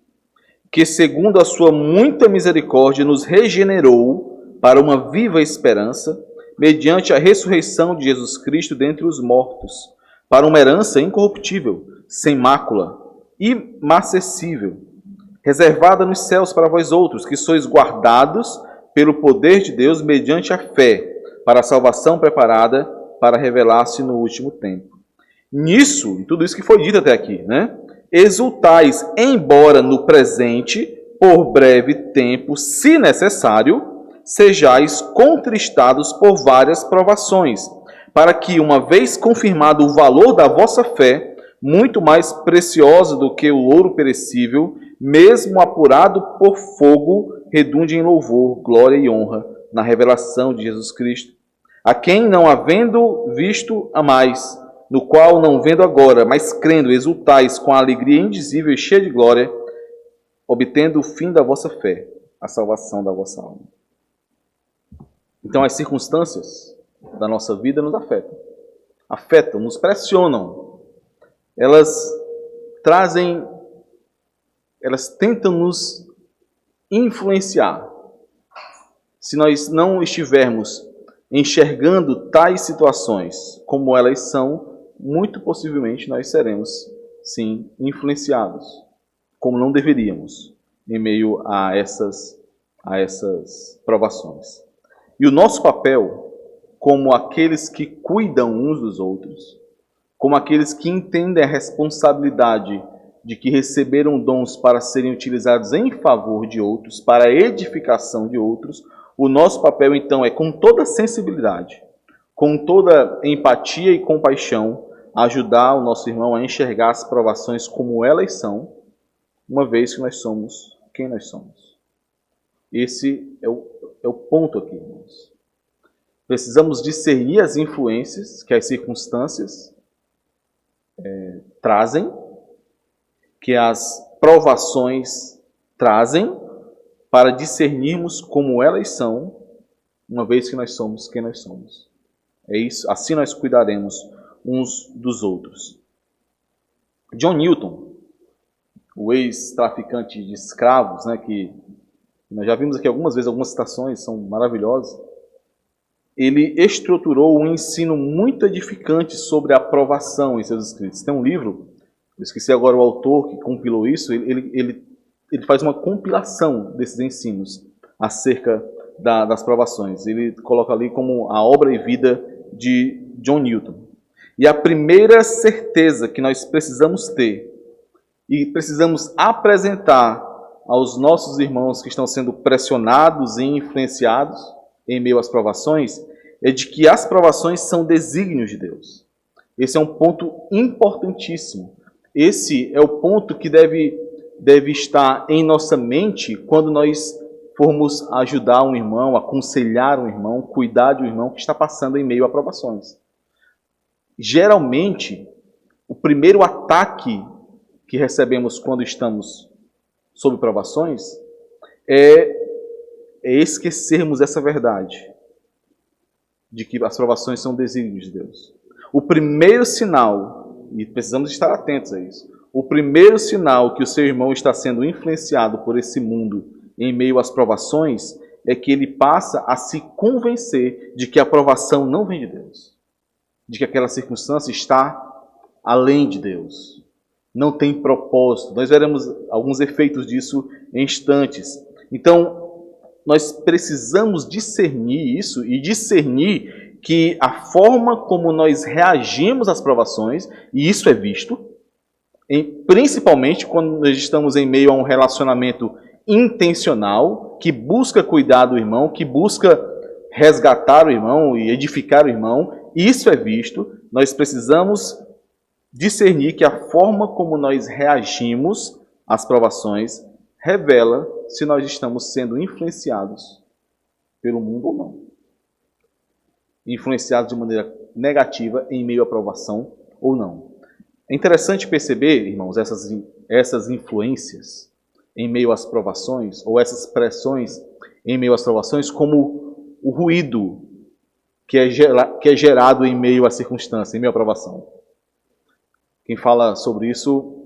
que segundo a sua muita misericórdia nos regenerou para uma viva esperança, mediante a ressurreição de Jesus Cristo dentre os mortos, para uma herança incorruptível, sem mácula, imacessível, reservada nos céus para vós outros, que sois guardados pelo poder de Deus mediante a fé, para a salvação preparada para revelar-se no último tempo. Nisso, em tudo isso que foi dito até aqui, né? Exultais, embora no presente, por breve tempo, se necessário, sejais contristados por várias provações, para que, uma vez confirmado o valor da vossa fé, muito mais preciosa do que o ouro perecível, mesmo apurado por fogo, redunde em louvor, glória e honra na revelação de Jesus Cristo, a quem, não havendo visto, amais, no qual, não vendo agora, mas crendo, exultais com a alegria indizível e cheia de glória, obtendo o fim da vossa fé, a salvação da vossa alma. Então, as circunstâncias da nossa vida nos afetam, nos pressionam. Elas tentam nos influenciar. Se nós não estivermos enxergando tais situações como elas são, muito possivelmente nós seremos, sim, influenciados, como não deveríamos, em meio a essas provações. E o nosso papel, como aqueles que cuidam uns dos outros, como aqueles que entendem a responsabilidade de que receberam dons para serem utilizados em favor de outros, para a edificação de outros, o nosso papel, então, é com toda sensibilidade, com toda empatia e compaixão, ajudar o nosso irmão a enxergar as provações como elas são, uma vez que nós somos quem nós somos. Esse é o ponto aqui, irmãos. Precisamos discernir as influências que as circunstâncias trazem, que as provações trazem, para discernirmos como elas são, uma vez que nós somos quem nós somos. É isso, assim nós cuidaremos uns dos outros. John Newton, o ex-traficante de escravos, né, que nós já vimos aqui algumas vezes, algumas citações, são maravilhosas, ele estruturou um ensino muito edificante sobre a aprovação em seus escritos. Tem um livro, eu esqueci agora o autor que compilou isso, ele faz uma compilação desses ensinos acerca das provações. Ele coloca ali como a obra e vida de John Newton. E a primeira certeza que nós precisamos ter e precisamos apresentar aos nossos irmãos que estão sendo pressionados e influenciados em meio às provações é de que as provações são desígnios de Deus. Esse é um ponto importantíssimo. Esse é o ponto que deve deve estar em nossa mente quando nós formos ajudar um irmão, aconselhar um irmão, cuidar de um irmão que está passando em meio a provações. Geralmente, o primeiro ataque que recebemos quando estamos sob provações é esquecermos essa verdade de que as provações são desígnios de Deus. O primeiro sinal, e precisamos estar atentos a isso, o primeiro sinal que o seu irmão está sendo influenciado por esse mundo em meio às provações é que ele passa a se convencer de que a provação não vem de Deus, de que aquela circunstância está além de Deus, não tem propósito. Nós veremos alguns efeitos disso em instantes. Então, nós precisamos discernir isso e discernir que a forma como nós reagimos às provações, e isso é visto, principalmente quando nós estamos em meio a um relacionamento intencional, que busca cuidar do irmão, que busca resgatar o irmão e edificar o irmão, isso é visto. Nós precisamos discernir que a forma como nós reagimos às provações revela se nós estamos sendo influenciados pelo mundo ou não. Influenciados de maneira negativa em meio à provação ou não. É interessante perceber, irmãos, essas influências em meio às provações, ou essas pressões em meio às provações, como o ruído que é gerado em meio à circunstância, em meio à provação. Quem fala sobre isso...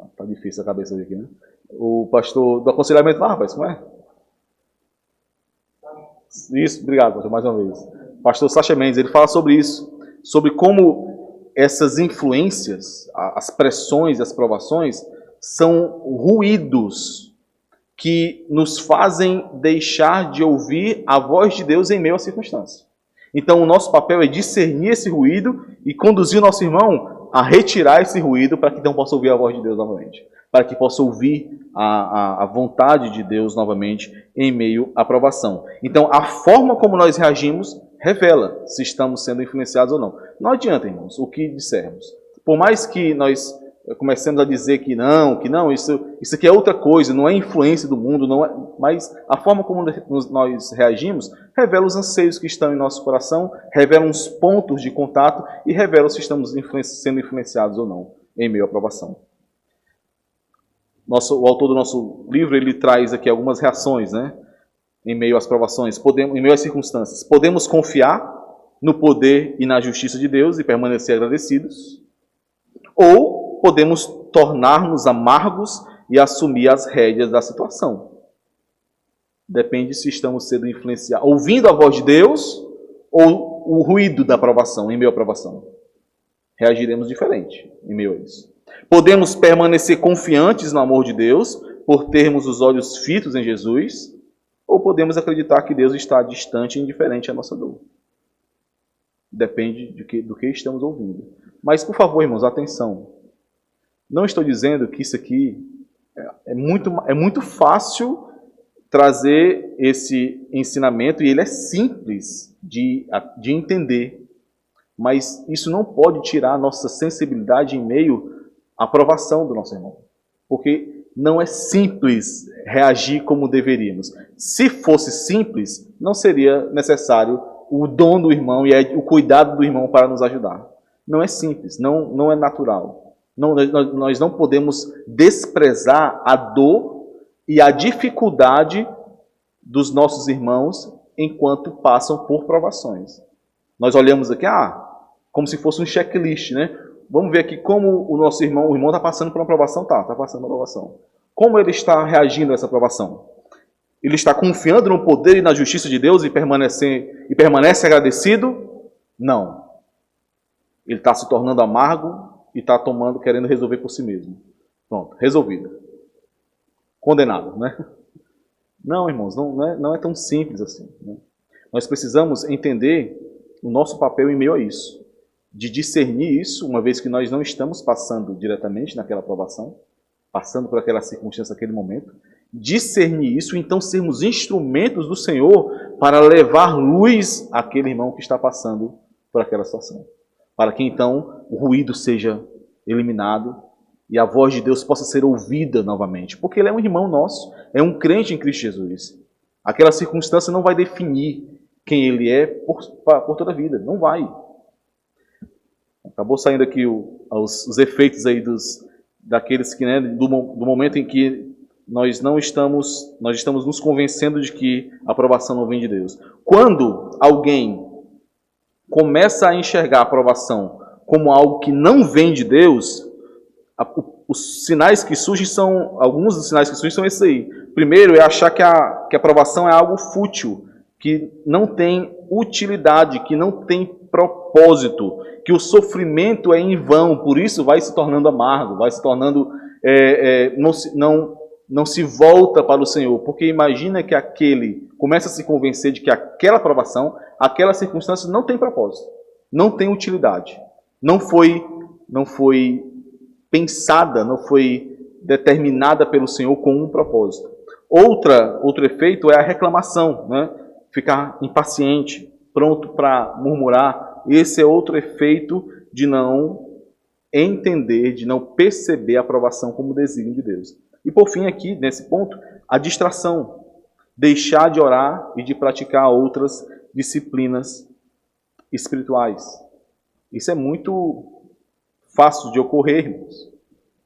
Está difícil a cabeça aqui, né? O pastor do aconselhamento... rapaz, como é? Isso, obrigado, pastor, mais uma vez. O pastor Sacha Mendes, ele fala sobre isso, sobre como essas influências, as pressões e as provações, são ruídos que nos fazem deixar de ouvir a voz de Deus em meio à circunstância. Então, o nosso papel é discernir esse ruído e conduzir o nosso irmão a retirar esse ruído para que então possa ouvir a voz de Deus novamente. Para que possa ouvir a vontade de Deus novamente em meio à provação. Então, a forma como nós reagimos revela se estamos sendo influenciados ou não. Não adianta, irmãos, o que dissermos. Por mais que nós comecemos a dizer que não, isso aqui é outra coisa, não é influência do mundo, não é, mas a forma como nós reagimos revela os anseios que estão em nosso coração, revela os pontos de contato e revela se estamos sendo influenciados ou não em meio à provação. O autor do nosso livro, ele traz aqui algumas reações, né, em meio às provações, em meio às circunstâncias. Podemos confiar no poder e na justiça de Deus e permanecer agradecidos, ou podemos tornar-nos amargos e assumir as rédeas da situação. Depende se estamos sendo influenciados, ouvindo a voz de Deus ou o ruído da aprovação, em meio à aprovação. Reagiremos diferente em meio a isso. Podemos permanecer confiantes no amor de Deus por termos os olhos fitos em Jesus, ou podemos acreditar que Deus está distante e indiferente à nossa dor. Depende do que estamos ouvindo. Mas, por favor, irmãos, atenção. Não estou dizendo que isso aqui é muito fácil trazer esse ensinamento, e ele é simples de entender. Mas isso não pode tirar a nossa sensibilidade em meio à provação do nosso irmão. Porque não é simples reagir como deveríamos. Se fosse simples, não seria necessário o dom do irmão e o cuidado do irmão para nos ajudar. Não é simples, não é natural. Nós não podemos desprezar a dor e a dificuldade dos nossos irmãos enquanto passam por provações. Nós olhamos aqui, como se fosse um checklist, né? Vamos ver aqui como o nosso irmão, está passando por uma provação? Está passando por uma provação. Como ele está reagindo a essa provação? Ele está confiando no poder e na justiça de Deus e permanece agradecido? Não. Ele está se tornando amargo e está querendo resolver por si mesmo. Pronto, resolvido. Condenado, né? Não, irmãos, não é tão simples assim, né? Nós precisamos entender o nosso papel em meio a isso. De discernir isso, uma vez que nós não estamos passando diretamente naquela provação, passando por aquela circunstância, naquele momento, discernir isso, então sermos instrumentos do Senhor para levar luz àquele irmão que está passando por aquela situação. Para que então o ruído seja eliminado e a voz de Deus possa ser ouvida novamente. Porque ele é um irmão nosso, é um crente em Cristo Jesus. Aquela circunstância não vai definir quem ele é por toda a vida. Não vai. Acabou saindo aqui os efeitos aí daqueles que, né, do momento em que nós estamos nos convencendo de que a aprovação não vem de Deus. Quando alguém começa a enxergar a aprovação como algo que não vem de Deus, os sinais que surgem alguns dos sinais que surgem são esses aí. Primeiro é achar que a aprovação é algo fútil, que não tem utilidade, que não tem propósito, que o sofrimento é em vão, por isso vai se tornando amargo, vai se tornando não se volta para o Senhor, porque imagina que aquele começa a se convencer de que aquela aprovação, aquela circunstância não tem propósito, não tem utilidade, não foi pensada, não foi determinada pelo Senhor com um propósito. Outro efeito é a reclamação, né? Ficar impaciente, pronto para murmurar. Esse é outro efeito de não entender, de não perceber a aprovação como desígnio de Deus. E por fim aqui, nesse ponto, a distração. Deixar de orar e de praticar outras disciplinas espirituais. Isso é muito fácil de ocorrer, irmãos.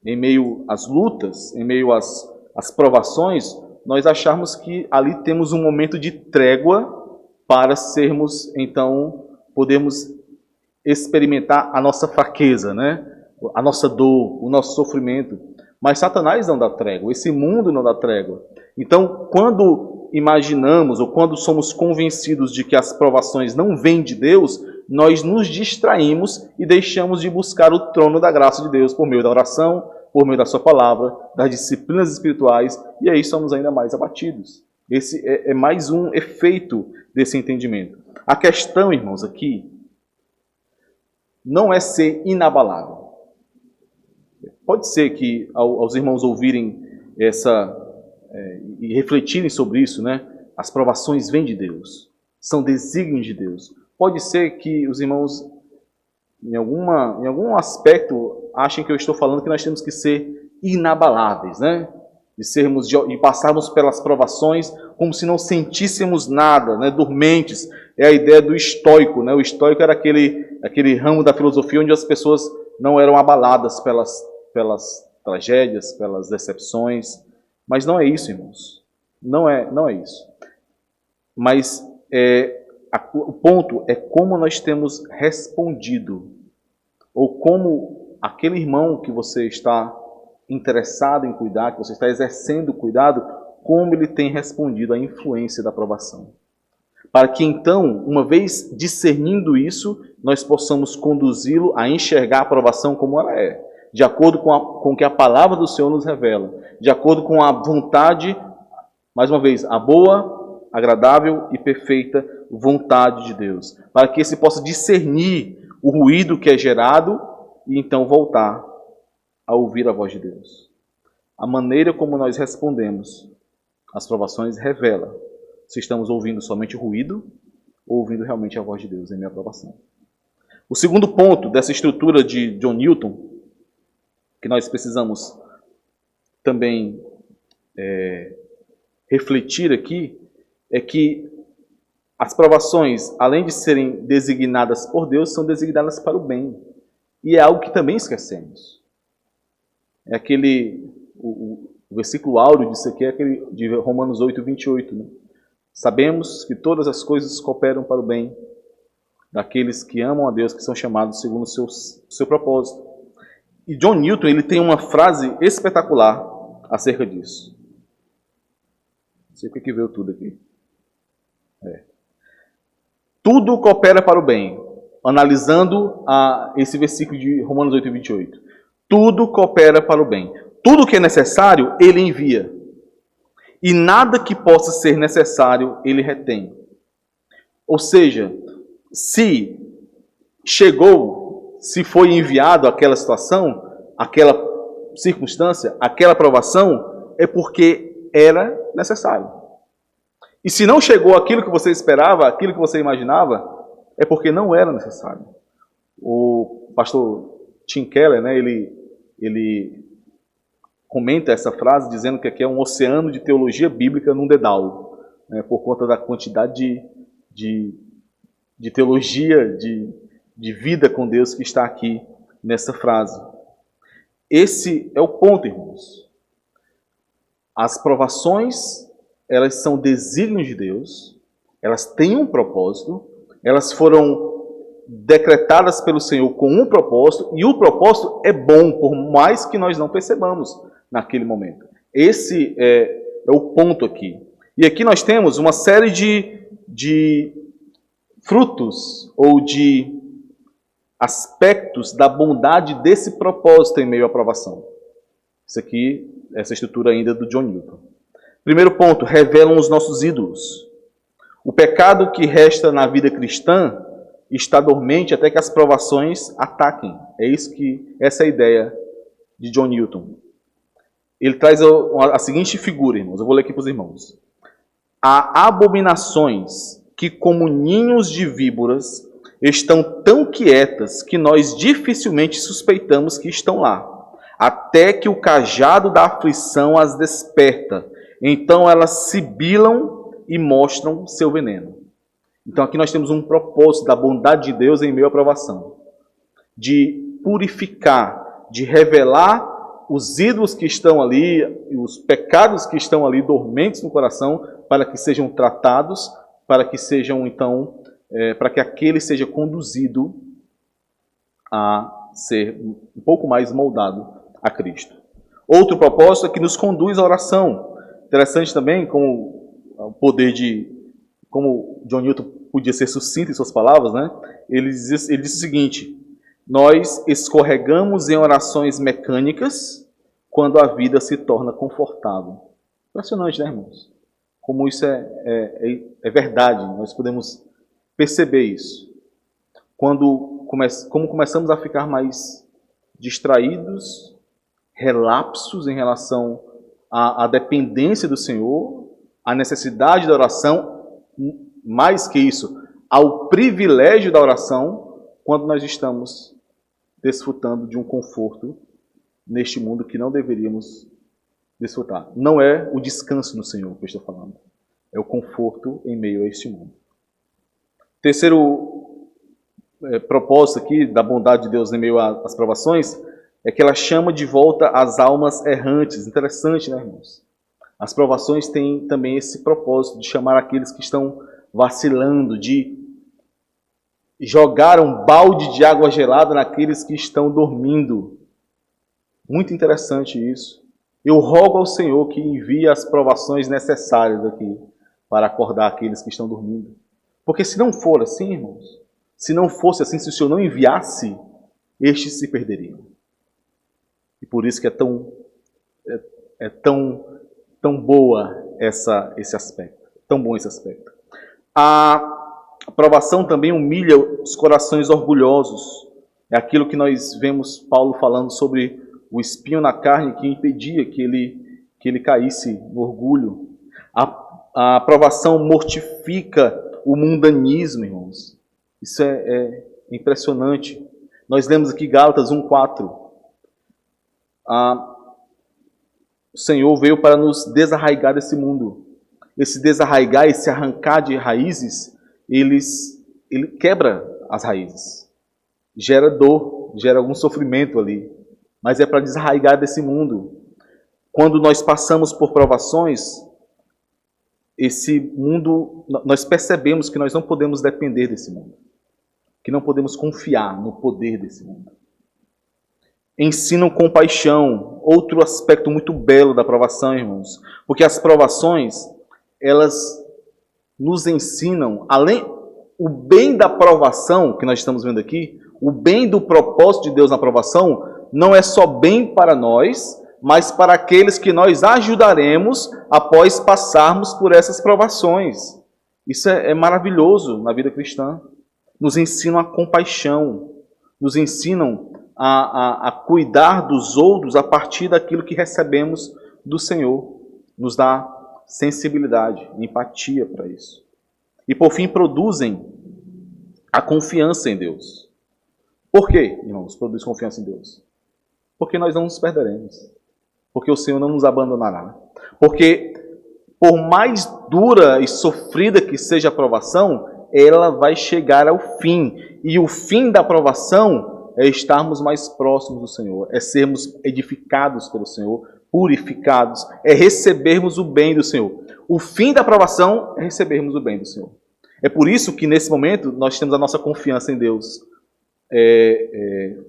Em meio às lutas, em meio às provações, nós acharmos que ali temos um momento de trégua para sermos, então, podemos experimentar a nossa fraqueza, né? A nossa dor, o nosso sofrimento. Mas Satanás não dá trégua, esse mundo não dá trégua. Então, quando imaginamos ou quando somos convencidos de que as provações não vêm de Deus, nós nos distraímos e deixamos de buscar o trono da graça de Deus por meio da oração, por meio da sua palavra, das disciplinas espirituais, e aí somos ainda mais abatidos. Esse é mais um efeito desse entendimento. A questão, irmãos, aqui não é ser inabalável. Pode ser que, aos irmãos ouvirem e refletirem sobre isso, né? As provações vêm de Deus, são desígnios de Deus. Pode ser que os irmãos, em algum aspecto, achem que eu estou falando que nós temos que ser inabaláveis, né? De passarmos pelas provações como se não sentíssemos nada, né? Dormentes. É a ideia do estoico, né? O estoico era aquele ramo da filosofia onde as pessoas não eram abaladas pelas tragédias, pelas decepções. Mas não é isso, irmãos. Não é isso. Mas o ponto é como nós temos respondido, ou como aquele irmão que você está interessado em cuidar, que você está exercendo cuidado, como ele tem respondido à influência da aprovação. Para que então, uma vez discernindo isso, nós possamos conduzi-lo a enxergar a aprovação como ela é, de acordo com o que a palavra do Senhor nos revela, de acordo com a vontade, mais uma vez, a boa, agradável e perfeita vontade de Deus, para que esse possa discernir o ruído que é gerado e então voltar a ouvir a voz de Deus. A maneira como nós respondemos às provações revela se estamos ouvindo somente ruído ou ouvindo realmente a voz de Deus em minha aprovação. O segundo ponto dessa estrutura de John Newton, que nós precisamos também refletir aqui, é que as provações, além de serem designadas por Deus, são designadas para o bem. E é algo que também esquecemos. É o versículo áureo disso aqui é aquele de Romanos 8, 28. Né? Sabemos que todas as coisas cooperam para o bem daqueles que amam a Deus, que são chamados segundo o seu propósito. E John Newton ele tem uma frase espetacular acerca disso. Não sei o que veio tudo aqui. Tudo coopera para o bem. Analisando esse versículo de Romanos 8, 28. Tudo coopera para o bem. Tudo que é necessário, ele envia. E nada que possa ser necessário, ele retém. Ou seja, se foi enviado aquela situação, aquela circunstância, aquela provação, é porque era necessário. E se não chegou aquilo que você esperava, aquilo que você imaginava, é porque não era necessário. O pastor Tim Keller, né, ele comenta essa frase dizendo que aqui é um oceano de teologia bíblica num dedal, né, por conta da quantidade de teologia, de vida com Deus que está aqui nessa frase. Esse é o ponto, irmãos. As provações, elas são desígnios de Deus, elas têm um propósito, elas foram decretadas pelo Senhor com um propósito, e o propósito é bom, por mais que nós não percebamos naquele momento. Esse é o ponto aqui. E aqui nós temos uma série de frutos ou de aspectos da bondade desse propósito em meio à provação. Isso aqui, essa estrutura ainda do John Newton. Primeiro ponto, revelam os nossos ídolos. O pecado que resta na vida cristã está dormente até que as provações ataquem. Essa é a ideia de John Newton. Ele traz a seguinte figura, irmãos. Eu vou ler aqui para os irmãos. Há abominações que, como ninhos de víboras, estão tão quietas que nós dificilmente suspeitamos que estão lá, até que o cajado da aflição as desperta. Então elas sibilam e mostram seu veneno. Então aqui nós temos um propósito da bondade de Deus em meio à provação, de purificar, de revelar os ídolos que estão ali, os pecados que estão ali dormentes no coração, para que sejam tratados, para que sejam então, para que aquele seja conduzido a ser um pouco mais moldado a Cristo. Outro propósito é que nos conduz à oração. Interessante também como o poder como John Newton podia ser sucinto em suas palavras, né? Ele disse o seguinte: nós escorregamos em orações mecânicas quando a vida se torna confortável. Impressionante, né, irmãos? Como isso é verdade, nós podemos perceber isso. Como começamos a ficar mais distraídos, relapsos em relação à dependência do Senhor, à necessidade da oração, mais que isso, ao privilégio da oração, quando nós estamos desfrutando de um conforto neste mundo que não deveríamos desfrutar. Não é o descanso no Senhor que eu estou falando, é o conforto em meio a este mundo. Terceiro propósito aqui da bondade de Deus em meio às provações é que ela chama de volta as almas errantes. Interessante, né, irmãos? As provações têm também esse propósito de chamar aqueles que estão vacilando, de jogar um balde de água gelada naqueles que estão dormindo. Muito interessante isso. Eu rogo ao Senhor que envie as provações necessárias aqui para acordar aqueles que estão dormindo. Porque se não for assim, irmãos, se não fosse assim, se o Senhor não enviasse, estes se perderiam. E por isso que é tão boa esse aspecto. Tão bom esse aspecto. A provação também humilha os corações orgulhosos. É aquilo que nós vemos Paulo falando sobre o espinho na carne que impedia que ele caísse no orgulho. A provação mortifica o mundanismo, irmãos. Isso é impressionante. Nós lemos aqui Gálatas 1:4. O Senhor veio para nos desarraigar desse mundo. Esse desarraigar, esse arrancar de raízes, ele quebra as raízes. Gera dor, gera algum sofrimento ali. Mas é para desarraigar desse mundo. Quando nós passamos por provações, esse mundo, nós percebemos que nós não podemos depender desse mundo. Que não podemos confiar no poder desse mundo. Ensinam compaixão, outro aspecto muito belo da provação, irmãos. Porque as provações, elas nos ensinam, além o bem da provação, que nós estamos vendo aqui, o bem do propósito de Deus na provação, não é só bem para nós, mas para aqueles que nós ajudaremos após passarmos por essas provações. Isso é maravilhoso na vida cristã. Nos ensinam a compaixão, nos ensinam a cuidar dos outros a partir daquilo que recebemos do Senhor. Nos dá sensibilidade, empatia para isso. E por fim produzem a confiança em Deus. Por quê, irmãos, produz confiança em Deus? Porque nós não nos perderemos. porque o Senhor não nos abandonará. Porque por mais dura e sofrida que seja a provação, ela vai chegar ao fim. E o fim da provação é estarmos mais próximos do Senhor, é sermos edificados pelo Senhor, purificados, é recebermos o bem do Senhor. O fim da provação é recebermos o bem do Senhor. É por isso que nesse momento nós temos a nossa confiança em Deus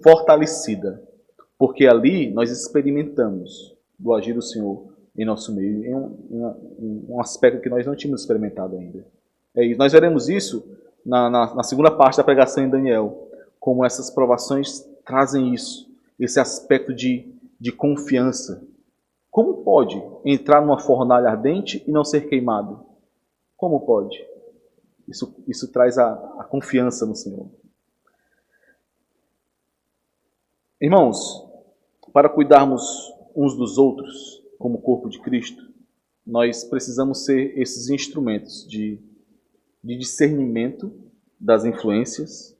fortalecida, porque ali nós experimentamos do agir do Senhor em nosso meio, em um aspecto que nós não tínhamos experimentado ainda. Nós veremos isso na segunda parte da pregação em Daniel, como essas provações trazem isso, esse aspecto de confiança. Como pode entrar numa fornalha ardente e não ser queimado? Como pode? Isso traz a confiança no Senhor. Irmãos, para cuidarmos uns dos outros, como corpo de Cristo, nós precisamos ser esses instrumentos de discernimento das influências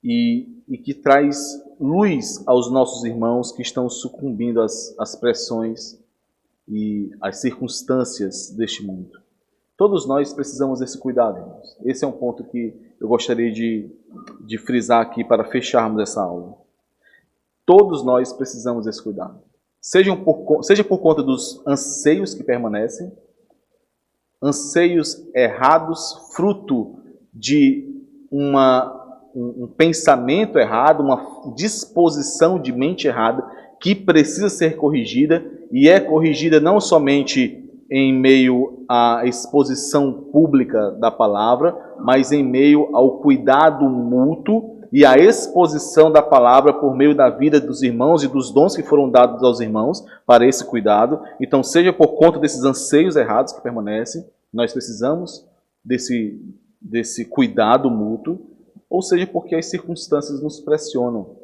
e que traz luz aos nossos irmãos que estão sucumbindo às pressões e às circunstâncias deste mundo. Todos nós precisamos desse cuidado, irmãos. Esse é um ponto que eu gostaria de frisar aqui para fecharmos essa aula. Todos nós precisamos desse cuidado. Seja por conta dos anseios que permanecem, anseios errados, fruto de um pensamento errado, uma disposição de mente errada que precisa ser corrigida, e é corrigida não somente em meio à exposição pública da palavra, mas em meio ao cuidado mútuo e à exposição da palavra por meio da vida dos irmãos e dos dons que foram dados aos irmãos para esse cuidado. Então, seja por conta desses anseios errados que permanecem, nós precisamos desse cuidado mútuo, ou seja, porque as circunstâncias nos pressionam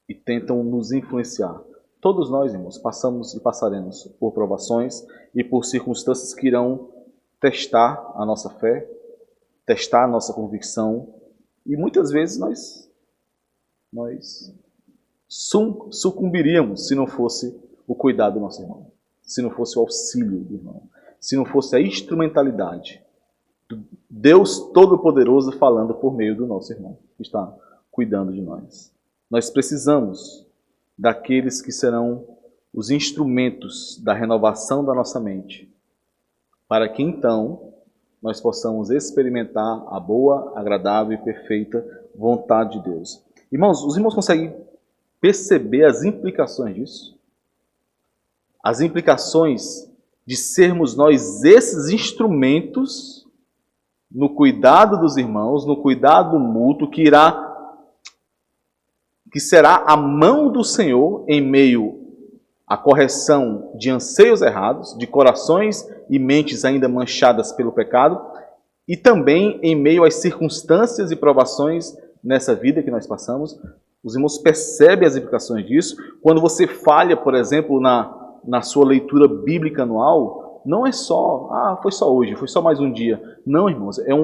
e tentam nos influenciar. Todos nós, irmãos, passamos e passaremos por provações e por circunstâncias que irão testar a nossa fé, testar a nossa convicção, e muitas vezes nós sucumbiríamos se não fosse o cuidado do nosso irmão, se não fosse o auxílio do irmão, se não fosse a instrumentalidade do Deus Todo-Poderoso falando por meio do nosso irmão, que está cuidando de nós. Nós precisamos daqueles que serão os instrumentos da renovação da nossa mente, para que então nós possamos experimentar a boa, agradável e perfeita vontade de Deus. Irmãos, os irmãos conseguem perceber as implicações disso? As implicações de sermos nós esses instrumentos no cuidado dos irmãos, no cuidado mútuo, que será a mão do Senhor em meio à correção de anseios errados, de corações e mentes ainda manchadas pelo pecado, e também em meio às circunstâncias e provações nessa vida que nós passamos. Os irmãos percebem as implicações disso. Quando você falha, por exemplo, na sua leitura bíblica anual, não é só, foi só hoje, foi só mais um dia. Não, irmãos, é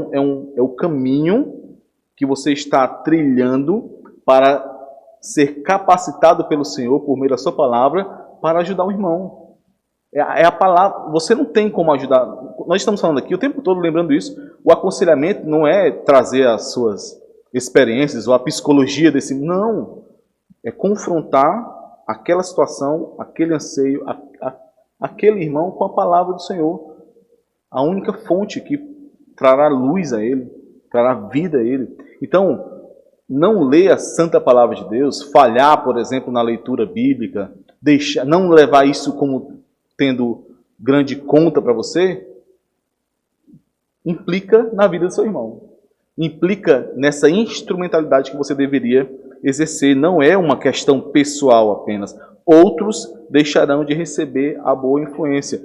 o caminho que você está trilhando para ser capacitado pelo Senhor, por meio da sua palavra, para ajudar o irmão. É a palavra, você não tem como ajudar. Nós estamos falando aqui o tempo todo, lembrando isso, o aconselhamento não é trazer as suas experiências ou a psicologia desse... Não, é confrontar aquela situação, aquele anseio, aquele irmão com a palavra do Senhor. A única fonte que trará luz a ele, trará vida a ele. Então, não ler a santa palavra de Deus, falhar, por exemplo, na leitura bíblica, não levar isso como tendo grande conta para você, implica na vida do seu irmão. Implica nessa instrumentalidade que você deveria exercer. Não é uma questão pessoal apenas. Outros deixarão de receber a boa influência.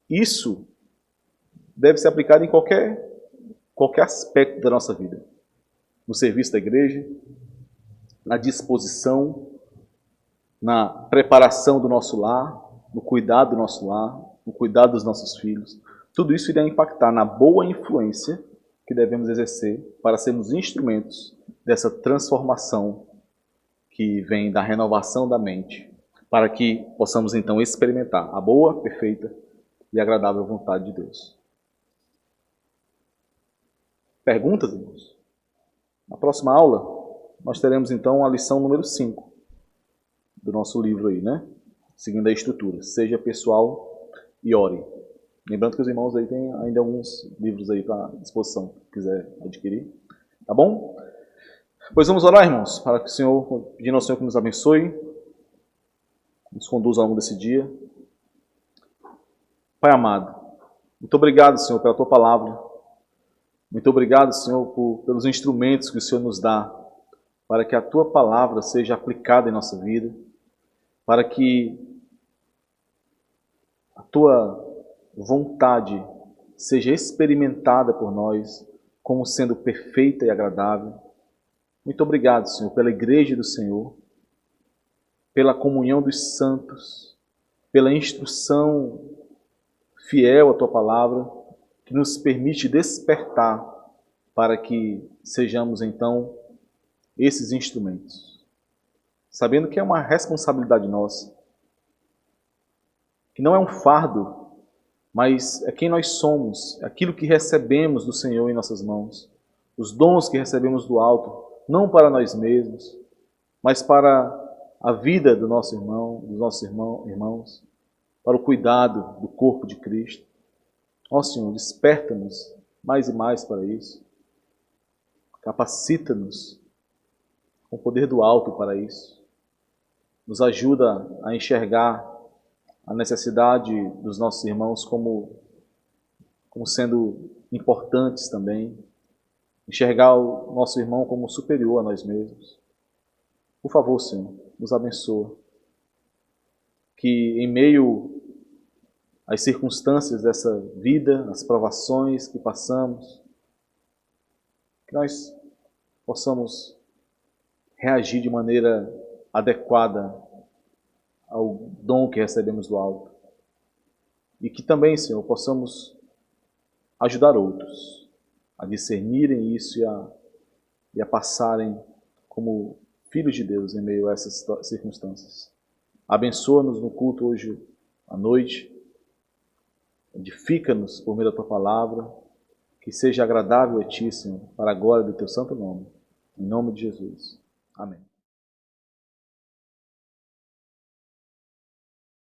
Isso deve ser aplicado em qualquer aspecto da nossa vida. No serviço da igreja, na disposição, na preparação do nosso lar, no cuidado do nosso lar, no cuidado dos nossos filhos. Tudo isso irá impactar na boa influência que devemos exercer para sermos instrumentos dessa transformação que vem da renovação da mente, para que possamos então experimentar a boa, perfeita e agradável vontade de Deus. Perguntas, irmãos? Na próxima aula, nós teremos então a lição número 5 do nosso livro aí, né? Seguindo a estrutura. Seja pessoal e ore. Lembrando que os irmãos aí têm ainda alguns livros aí para disposição, se quiser adquirir. Tá bom? Pois vamos orar, irmãos, para que o Senhor, pedindo ao Senhor que nos abençoe, nos conduza ao longo desse dia. Pai amado, muito obrigado, Senhor, pela Tua palavra. Muito obrigado, Senhor, pelos instrumentos que o Senhor nos dá para que a Tua palavra seja aplicada em nossa vida, para que a Tua vontade seja experimentada por nós como sendo perfeita e agradável. Muito obrigado, Senhor, pela igreja do Senhor, pela comunhão dos santos, pela instrução fiel à Tua palavra, que nos permite despertar para que sejamos, então, esses instrumentos. Sabendo que é uma responsabilidade nossa, que não é um fardo, mas é quem nós somos, aquilo que recebemos do Senhor em nossas mãos, os dons que recebemos do alto, não para nós mesmos, mas para a vida do nosso irmão, dos nossos irmãos, para o cuidado do corpo de Cristo. Ó Senhor, desperta-nos mais e mais para isso. Capacita-nos com o poder do alto para isso. Nos ajuda a enxergar a necessidade dos nossos irmãos como sendo importantes também. Enxergar o nosso irmão como superior a nós mesmos. Por favor, Senhor, nos abençoa. Que em meio às circunstâncias dessa vida, as provações que passamos, que nós possamos reagir de maneira adequada ao dom que recebemos do alto. E que também, Senhor, possamos ajudar outros a discernirem isso e a passarem como filhos de Deus em meio a essas circunstâncias. Abençoa-nos no culto hoje à noite. Edifica-nos por meio da Tua palavra. Que seja agradável a Ti, Senhor, para a glória do Teu santo nome. Em nome de Jesus. Amém.